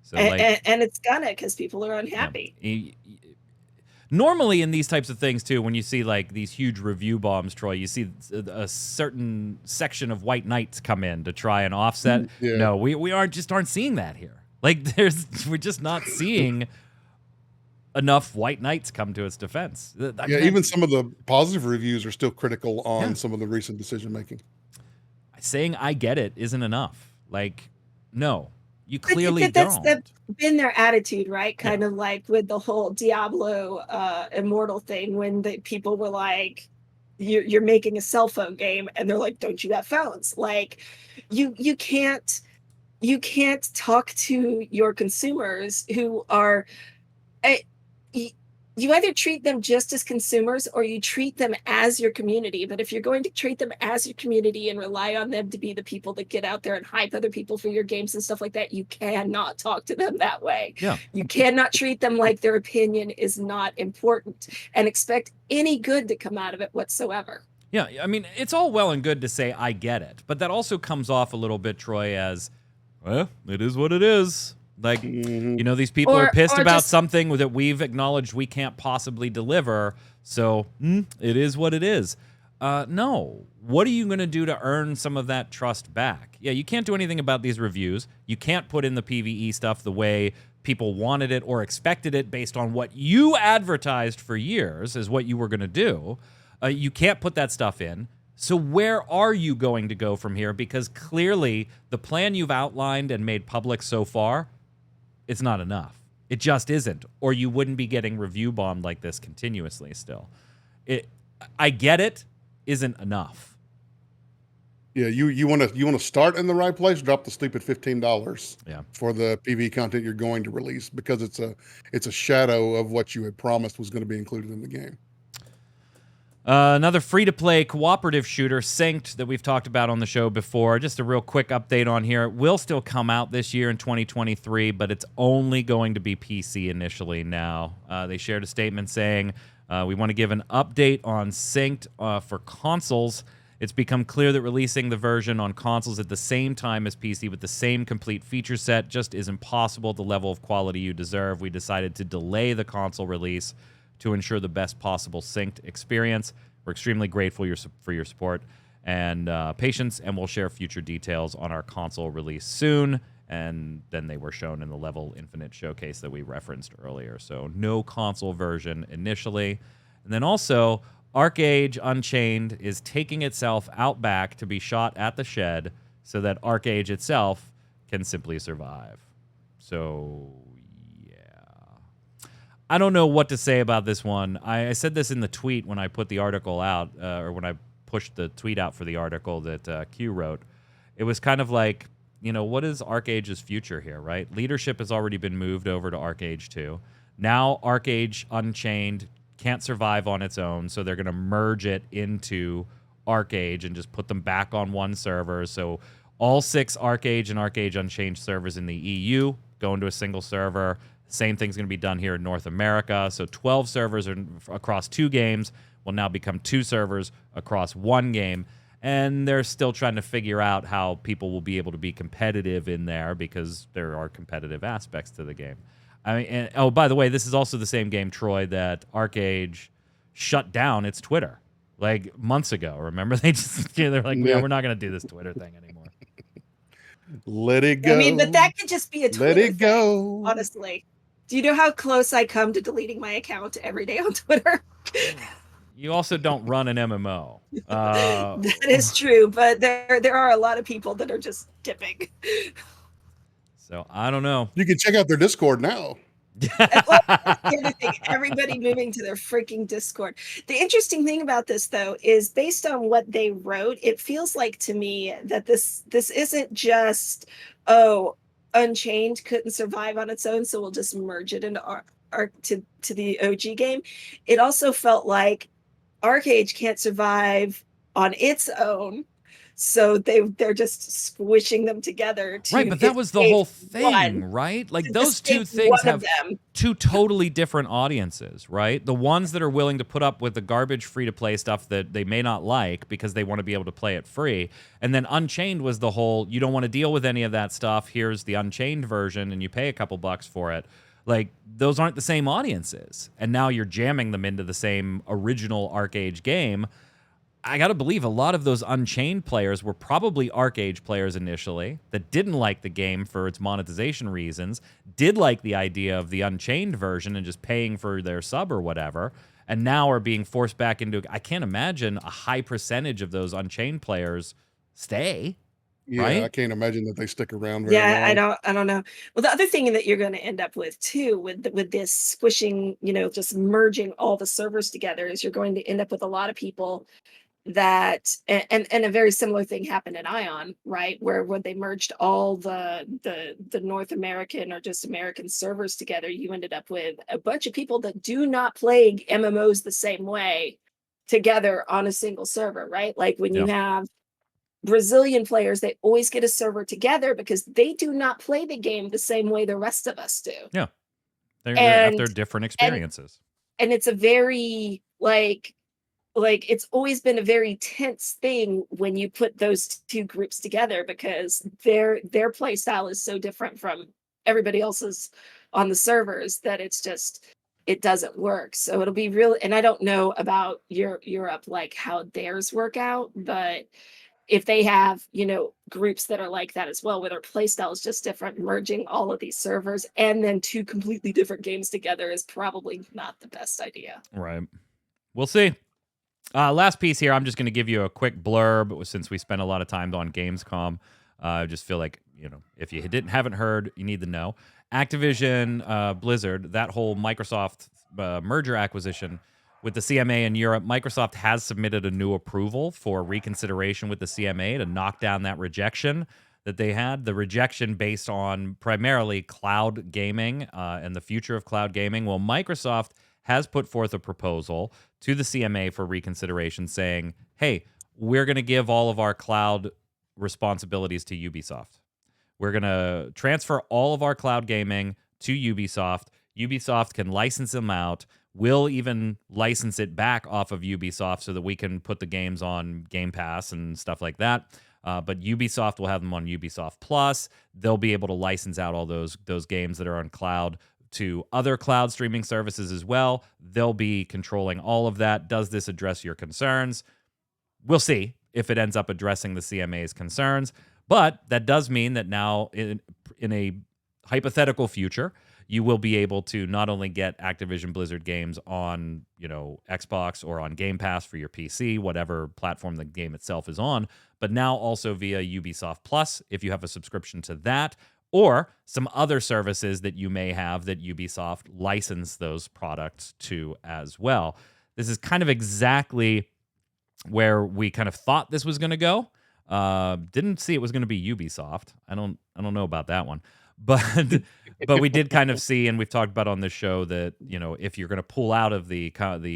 So, and it's gonna, because people are unhappy. Yeah. Normally in these types of things too, when you see like these huge review bombs, Troy, you see a certain section of white knights come in to try and offset. Yeah. No, we aren't seeing that here. Like, we're just not seeing enough white knights come to its defense. Even some of the positive reviews are still critical on some of the recent decision making. Saying I get it isn't enough. Like, no. You clearly that's don't. Been their attitude, right? Kind of like with the whole Diablo Immortal thing, when the people were like, you're making a cell phone game, and they're like, don't you have phones? Like, you can't talk to your consumers who are you either treat them just as consumers or you treat them as your community. But if you're going to treat them as your community and rely on them to be the people that get out there and hype other people for your games and stuff like that, you cannot talk to them that way. Yeah. You cannot treat them like their opinion is not important and expect any good to come out of it whatsoever. Yeah, I mean, it's all well and good to say, I get it. But that also comes off a little bit, Troy, as, well, it is what it is. Like, these people are pissed about something that we've acknowledged we can't possibly deliver. So it is what it is. No. What are you going to do to earn some of that trust back? Yeah, you can't do anything about these reviews. You can't put in the PvE stuff the way people wanted it or expected it based on what you advertised for years is what you were going to do. You can't put that stuff in. So where are you going to go from here? Because clearly the plan you've outlined and made public so far, it's not enough. It just isn't. Or you wouldn't be getting review bombed like this continuously still. I get it, isn't enough. Yeah, you want to start in the right place, drop the stupid $15 for the PvE content you're going to release, because it's a shadow of what you had promised was going to be included in the game. Another free-to-play cooperative shooter, Synced, that we've talked about on the show before. Just a real quick update on here. It will still come out this year in 2023, but it's only going to be PC initially now. They shared a statement saying, we want to give an update on Synced for consoles. It's become clear that releasing the version on consoles at the same time as PC with the same complete feature set just isn't possible at the level of quality you deserve. We decided to delay the console release to ensure the best possible synced experience. We're extremely grateful for your support and patience, and we'll share future details on our console release soon. And then they were shown in the Level Infinite showcase that we referenced earlier. So no console version initially. And then also, ArcAge Unchained is taking itself out back to be shot at the shed so that ArcAge itself can simply survive. So I don't know what to say about this one. I said this in the tweet when I put the article out, or when I pushed the tweet out for the article that Q wrote. It was kind of like, you know, what is ArcAge's future here, right? Leadership has already been moved over to ArcAge 2. Now ArcAge Unchained can't survive on its own, so they're going to merge it into ArcAge and just put them back on one server. So all 6 ArcAge and ArcAge Unchained servers in the EU go into a single server. Same thing's going to be done here in North America. So 12 servers across 2 games will now become 2 servers across 1 game. And they're still trying to figure out how people will be able to be competitive in there because there are competitive aspects to the game. I mean, and, oh, by the way, this is also the same game, Troy, that ArcAge shut down its Twitter like months ago. Remember? They're like, yeah, we're not going to do this Twitter thing anymore. Let it go. I mean, but that could just be a Twitter Let it thing, go. honestly. Do you know how close I come to deleting my account every day on Twitter? You also don't run an MMO. That is true, but there are a lot of people that are just dipping. So I don't know. You can check out their Discord now. Well, that's the other thing. Everybody moving to their freaking Discord. The interesting thing about this, though, is based on what they wrote, it feels like to me that this isn't just, oh, Unchained couldn't survive on its own, so we'll just merge it into to the OG game. It also felt like ArcAge can't survive on its own, so they're just squishing them together. Right, but that was the whole thing, right? Like those two things have 2 totally different audiences, right? The ones that are willing to put up with the garbage free-to-play stuff that they may not like because they want to be able to play it free. And then Unchained was the whole, you don't want to deal with any of that stuff. Here's the Unchained version, and you pay a couple bucks for it. Like, those aren't the same audiences. And now you're jamming them into the same original ArcAge game. I got to believe a lot of those Unchained players were probably ArcAge players initially that didn't like the game for its monetization reasons, did like the idea of the Unchained version and just paying for their sub or whatever, and now are being forced back into... I can't imagine a high percentage of those Unchained players stay. Yeah, right? I can't imagine that they stick around very long. I don't know. Well, the other thing that you're going to end up with too, with this squishing, just merging all the servers together, is you're going to end up with a lot of people that, and a very similar thing happened in Ion, right? Where when they merged all the North American or just American servers together, you ended up with a bunch of people that do not play MMOs the same way together on a single server, right? Like when you have Brazilian players, they always get a server together because they do not play the game the same way the rest of us do. Yeah. They have their different experiences. And it's a very, like it's always been a very tense thing when you put those 2 groups together because their play style is so different from everybody else's on the servers that it's just, it doesn't work. So it'll be real. And I don't know about Europe, like how theirs work out, but if they have, groups that are like that as well, where their play style is just different, merging all of these servers and then 2 completely different games together is probably not the best idea. Right. We'll see. Last piece here, I'm just going to give you a quick blurb since we spent a lot of time on Gamescom. I just feel like, if you haven't heard, you need to know. Activision, Blizzard, that whole Microsoft merger acquisition with the CMA in Europe, Microsoft has submitted a new approval for reconsideration with the CMA to knock down that rejection that they had. The rejection based on primarily cloud gaming and the future of cloud gaming. Well, Microsoft has put forth a proposal to the CMA for reconsideration saying, hey, we're going to give all of our cloud responsibilities to Ubisoft. We're going to transfer all of our cloud gaming to Ubisoft. Ubisoft can license them out. We'll even license it back off of Ubisoft so that we can put the games on Game Pass and stuff like that. But Ubisoft will have them on Ubisoft Plus. They'll be able to license out all those games that are on cloud to other cloud streaming services as well. They'll be controlling all of that. Does this address your concerns? We'll see if it ends up addressing the CMA's concerns. But that does mean that now in a hypothetical future, you will be able to not only get Activision Blizzard games on, Xbox or on Game Pass for your PC, whatever platform the game itself is on, but now also via Ubisoft Plus, if you have a subscription to that, or some other services that you may have that Ubisoft license those products to as well. This is kind of exactly where we kind of thought this was going to go. Didn't see it was going to be Ubisoft. I don't know about that one. But we did kind of see, and we've talked about on this show, that if you're going to pull out of the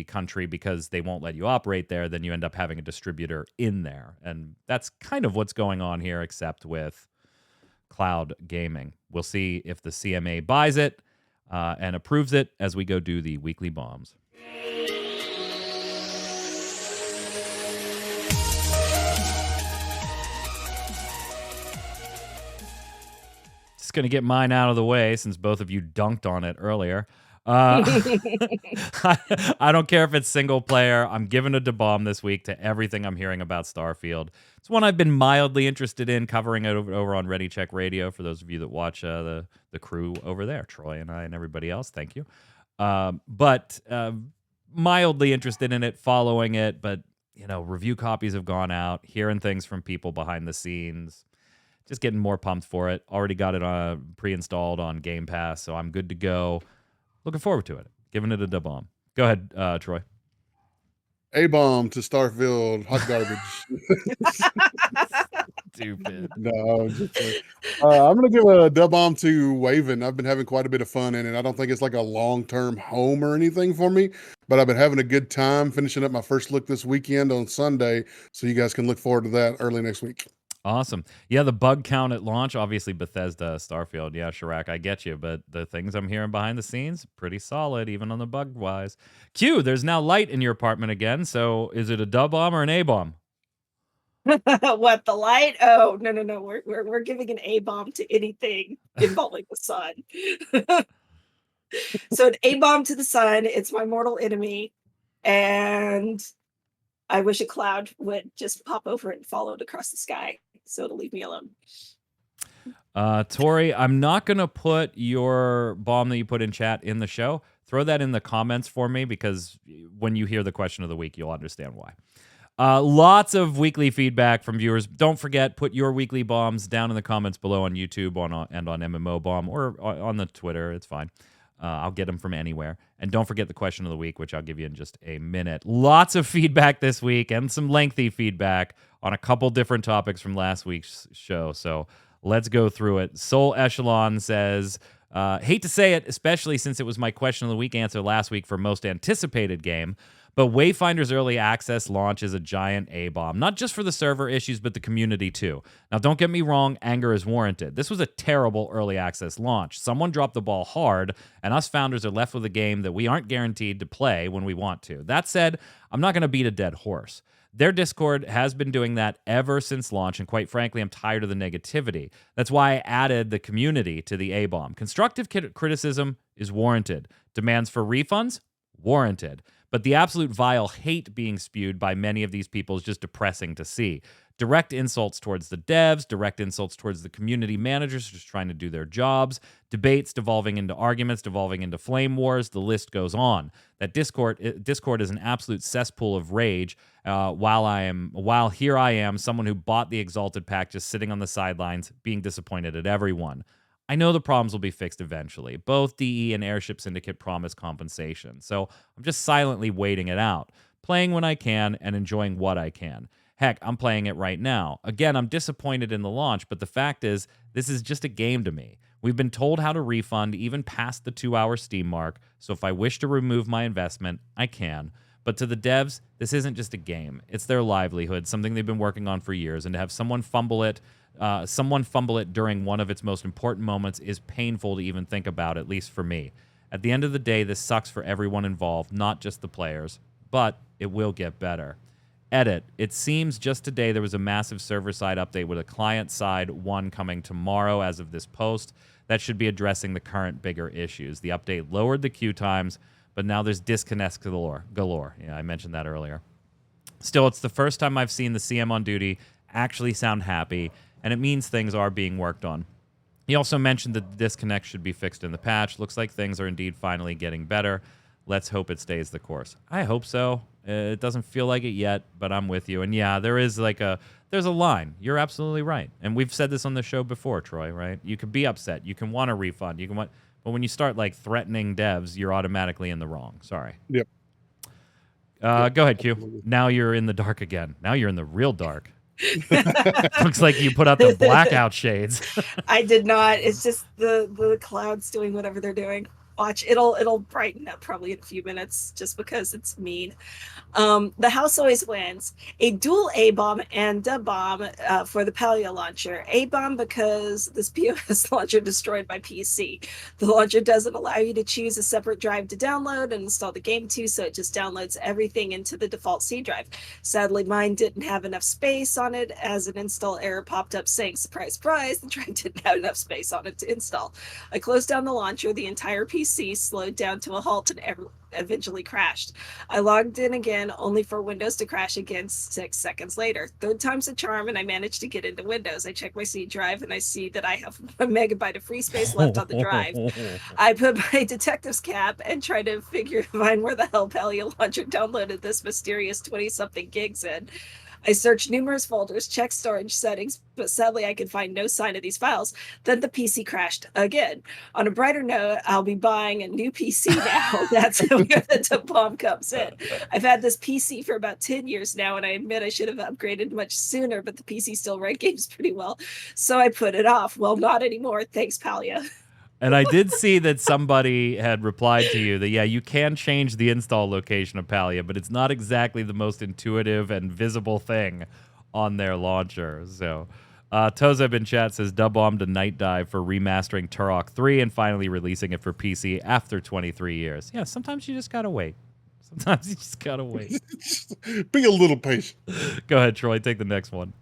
country because they won't let you operate there, then you end up having a distributor in there, and that's kind of what's going on here, except with cloud gaming. We'll see if the CMA buys it and approves it as we go do the weekly bombs. Going to get mine out of the way since both of you dunked on it earlier. I don't care if it's single player. I'm giving a bomb this week to everything I'm hearing about Starfield. It's one I've been mildly interested in, covering it over on Ready Check Radio for those of you that watch the crew over there, Troy and I and everybody else. Thank you. But mildly interested in it, following it. But review copies have gone out, hearing things from people behind the scenes. Just getting more pumped for it. Already got it pre-installed on Game Pass, so I'm good to go. Looking forward to it. Giving it a bomb. Go ahead, Troy. A-bomb to Starfield. Hot garbage. Stupid. No, I'm going to give a bomb to Waven. I've been having quite a bit of fun in it. I don't think it's like a long-term home or anything for me, but I've been having a good time finishing up my first look this weekend on Sunday, so you guys can look forward to that early next week. Awesome. Yeah, the bug count at launch, obviously Bethesda, Starfield. Yeah, Chirac, I get you, but the things I'm hearing behind the scenes, pretty solid, even on the bug wise. Q, there's now light in your apartment again, so is it a bomb or an A-bomb? What, the light? Oh, no. We're giving an A-bomb to anything involving the sun. So an A-bomb to the sun, it's my mortal enemy, and I wish a cloud would just pop over it and follow it across the sky, so it'll leave me alone. Tori, I'm not going to put your bomb that you put in chat in the show. Throw that in the comments for me, because when you hear the question of the week, you'll understand why. Lots of weekly feedback from viewers. Don't forget, put your weekly bombs down in the comments below on YouTube and on MMOBomb, or on the Twitter. It's fine. I'll get them from anywhere. And don't forget the question of the week, which I'll give you in just a minute. Lots of feedback this week, and some lengthy feedback on a couple different topics from last week's show. So let's go through it. Soul Echelon says, hate to say it, especially since it was my question of the week answer last week for most anticipated game, but Wayfinder's early access launch is a giant A-bomb, not just for the server issues, but the community too. Now, don't get me wrong, anger is warranted. This was a terrible early access launch. Someone dropped the ball hard, and us founders are left with a game that we aren't guaranteed to play when we want to. That said, I'm not going to beat a dead horse. Their Discord has been doing that ever since launch, and quite frankly, I'm tired of the negativity. That's why I added the community to the A-bomb. Constructive criticism is warranted. Demands for refunds? Warranted. But the absolute vile hate being spewed by many of these people is just depressing to see. Direct insults towards the devs, direct insults towards the community managers just trying to do their jobs, debates devolving into arguments, devolving into flame wars, the list goes on. That Discord is an absolute cesspool of rage, while here I am, someone who bought the Exalted pack, just sitting on the sidelines, being disappointed at everyone. I know the problems will be fixed eventually. Both DE and Airship Syndicate promise compensation, so I'm just silently waiting it out, playing when I can and enjoying what I can. Heck, I'm playing it right now. Again, I'm disappointed in the launch, but the fact is, this is just a game to me. We've been told how to refund even past the 2-hour Steam mark, so if I wish to remove my investment, I can. But to the devs, this isn't just a game. It's their livelihood, something they've been working on for years, and to have someone fumble it during one of its most important moments is painful to even think about, at least for me. At the end of the day, this sucks for everyone involved, not just the players. But it will get better. Edit. It seems just today there was a massive server-side update with a client-side one coming tomorrow as of this post that should be addressing the current bigger issues. The update lowered the queue times, but now there's disconnects galore. Yeah, I mentioned that earlier. Still, it's the first time I've seen the CM on duty actually sound happy, and it means things are being worked on. He also mentioned that the disconnect should be fixed in the patch. Looks like things are indeed finally getting better. Let's hope it stays the course. I hope so. It doesn't feel like it yet, but I'm with you. And yeah, there's a line. You're absolutely right. And we've said this on the show before, Troy, right? You can be upset. You can want a refund. But when you start like threatening devs, you're automatically in the wrong. Sorry. Yep. Go ahead, Q. Now you're in the dark again. Now you're in the real dark. Looks like you put out the blackout shades. I did not. It's just the clouds doing whatever they're doing. Watch, it'll brighten up probably in a few minutes just because it's mean. The house always wins. A dual A-bomb and a bomb for the Paleo launcher. A-bomb because this POS launcher destroyed my PC. The launcher doesn't allow you to choose a separate drive to download and install the game to, so it just downloads everything into the default C drive. Sadly, mine didn't have enough space on it as an install error popped up saying, surprise, surprise, the drive didn't have enough space on it to install. I closed down the launcher, the entire PC slowed down to a halt and eventually crashed. I logged in again, only for Windows to crash again 6 seconds later. Third time's a charm, and I managed to get into Windows. I check my C drive, and I see that I have 1 megabyte of free space left on the drive. I put my detective's cap and try to find where the hell Paleo Launcher downloaded this mysterious 20-something gigs in. I searched numerous folders, checked storage settings, but sadly I could find no sign of these files. Then the PC crashed again. On a brighter note, I'll be buying a new PC now. That's where the bomb comes in. I've had this PC for about 10 years now, and I admit I should have upgraded much sooner, but the PC still ran games pretty well, so I put it off. Well, not anymore. Thanks, Paleo. And I did see that somebody had replied to you that, yeah, you can change the install location of Paleo, but it's not exactly the most intuitive and visible thing on their launcher. So, Tozeb in chat says, dub-bombed to Night Dive for remastering Turok 3 and finally releasing it for PC after 23 years. Yeah, sometimes you just gotta wait. Sometimes you just gotta wait. Be a little patient. Go ahead, Troy. Take the next one.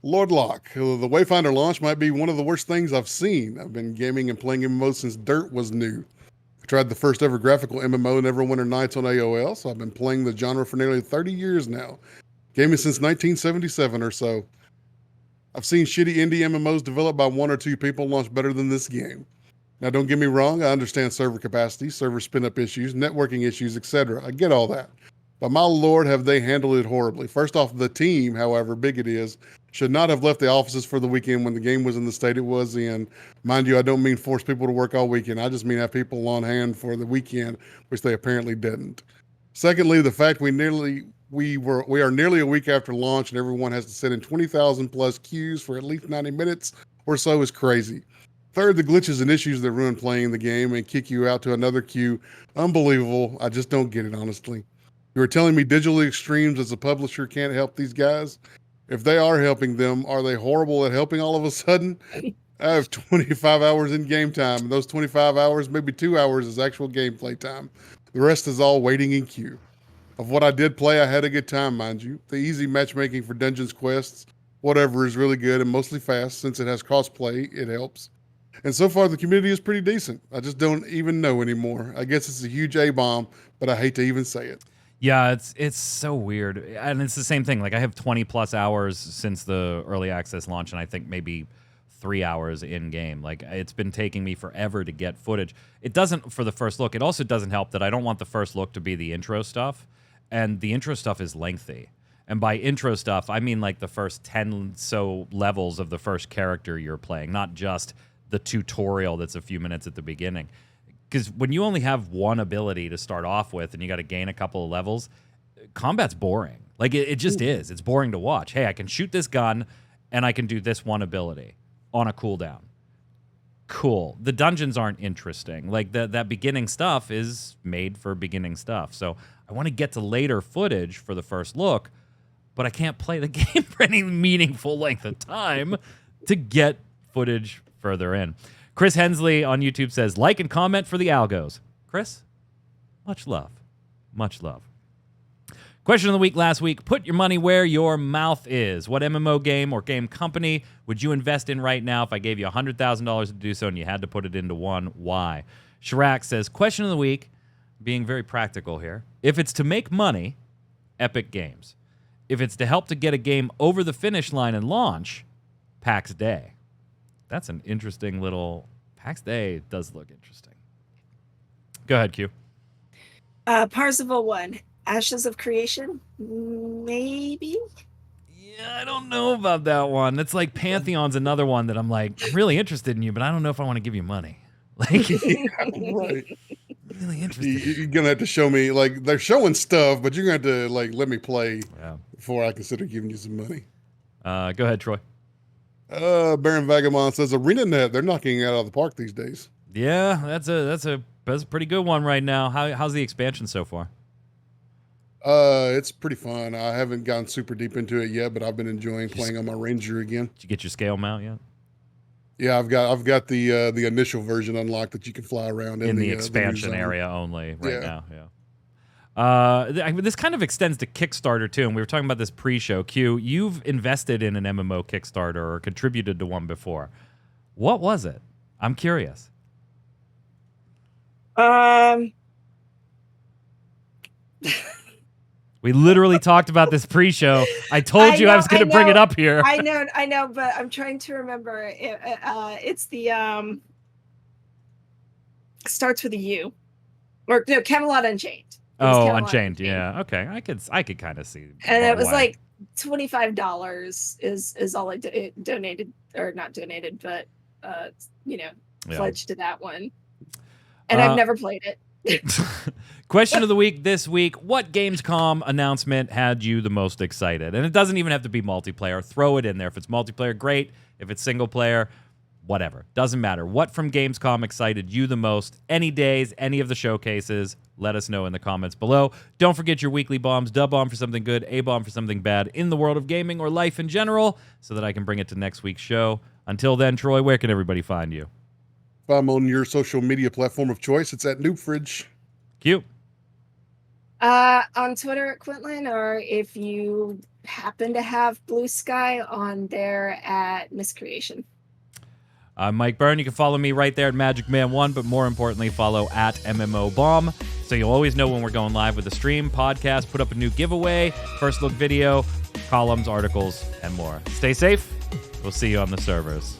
Lord Locke, the Wayfinder launch might be one of the worst things I've seen. I've been gaming and playing MMO since Dirt was new. I tried the first ever graphical MMO, Neverwinter Nights on AOL, so I've been playing the genre for nearly 30 years now. Gaming since 1977 or so. I've seen shitty indie MMOs developed by 1 or 2 people launch better than this game. Now, don't get me wrong, I understand server capacity, server spin-up issues, networking issues, etc. I get all that. But my lord, have they handled it horribly. First off, the team, however big it is, should not have left the offices for the weekend when the game was in the state it was in. Mind you, I don't mean force people to work all weekend. I just mean have people on hand for the weekend, which they apparently didn't. Secondly, the fact we are nearly a week after launch and everyone has to sit in 20,000 plus queues for at least 90 minutes or so is crazy. Third, the glitches and issues that ruin playing the game and kick you out to another queue. Unbelievable. I just don't get it, honestly. You were telling me Digital Extremes as a publisher can't help these guys? If they are helping them, are they horrible at helping all of a sudden? I have 25 hours in game time, and those 25 hours, maybe 2 hours is actual gameplay time. The rest is all waiting in queue. Of what I did play, I had a good time, mind you. The easy matchmaking for dungeons, quests, whatever is really good and mostly fast. Since it has cross-play, it helps. And so far, the community is pretty decent. I just don't even know anymore. I guess it's a huge A-bomb, but I hate to even say it. Yeah, it's so weird. And it's the same thing. Like, I have 20 plus hours since the early access launch, and I think maybe 3 hours in game. Like, it's been taking me forever to get footage. It doesn't for the first look. It also doesn't help that I don't want the first look to be the intro stuff, and the intro stuff is lengthy. And by intro stuff, I mean like the first 10 so levels of the first character you're playing, not just the tutorial that's a few minutes at the beginning. Because when you only have one ability to start off with and you got to gain a couple of levels, combat's boring. Like, it just is. It's boring to watch. Hey, I can shoot this gun and I can do this one ability on a cooldown. cool. The dungeons aren't interesting. Like that beginning stuff is made for beginning stuff. So I want to get to later footage for the first look, but I can't play the game for any meaningful length of time to get footage further in. Chris Hensley on YouTube says, like and comment for the algos. Chris, much love. Much love. Question of the week last week, put your money where your mouth is. What MMO game or game company would you invest in right now if I gave you $100,000 to do so and you had to put it into one? Why? Shirak says, question of the week, being very practical here. If it's to make money, Epic Games. If it's to help to get a game over the finish line and launch, PAX Day. That's an interesting little... PAX Day does look interesting. Go ahead, Q. Parzival 1. Ashes of Creation? Maybe? Yeah, I don't know about that one. It's like Pantheon's another one that I'm like, I'm really interested in you, but I don't know if I want to give you money. Like, Yeah, right. really interested. You're gonna have to show me, like, they're showing stuff, but you're gonna have to like let me play before I consider giving you some money. Go ahead, Troy. Baron Vagabond says ArenaNet, they're knocking it out of the park these days. Yeah, that's a pretty good one right now. How's the expansion so far? It's pretty fun. I haven't gotten super deep into it yet, but I've been enjoying playing on my Ranger again. Did you get your scale mount yet? Yeah, I've got the initial version unlocked that you can fly around in the expansion area only now. Yeah. This kind of extends to Kickstarter too, and we were talking about this pre-show. Q, you've invested in an MMO Kickstarter or contributed to one before. What was it? I'm curious. We literally talked about this pre-show. I told you I was going to bring it up here. I know, but I'm trying to remember. It's the starts with a U, or no, Camelot Unchained. Camelot Unchained. Yeah, okay, I could kind of see. And it was like $25 is all I donated, or not donated, but pledged to that one. And I've never played it. Question of the week this week. What Gamescom announcement had you the most excited? And it doesn't even have to be multiplayer. Throw it in there. If it's multiplayer, great. If it's single player, whatever. Doesn't matter. What from Gamescom excited you the most? Any days, any of the showcases, let us know in the comments below. Don't forget your weekly bombs. D-bomb for something good, A-bomb for something bad in the world of gaming or life in general, so that I can bring it to next week's show. Until then, Troy, where can everybody find you? If I'm on your social media platform of choice, it's at Noobfridge. Cute. On Twitter at Quinlan, or if you happen to have Blue Sky, on there at Miscreation. I'm Mike Byrne. You can follow me right there at magicman1, but more importantly, follow at mmobomb, so you'll always know when we're going live with the stream, podcast, put up a new giveaway, first look video, columns, articles, and more. Stay safe. We'll see you on the servers.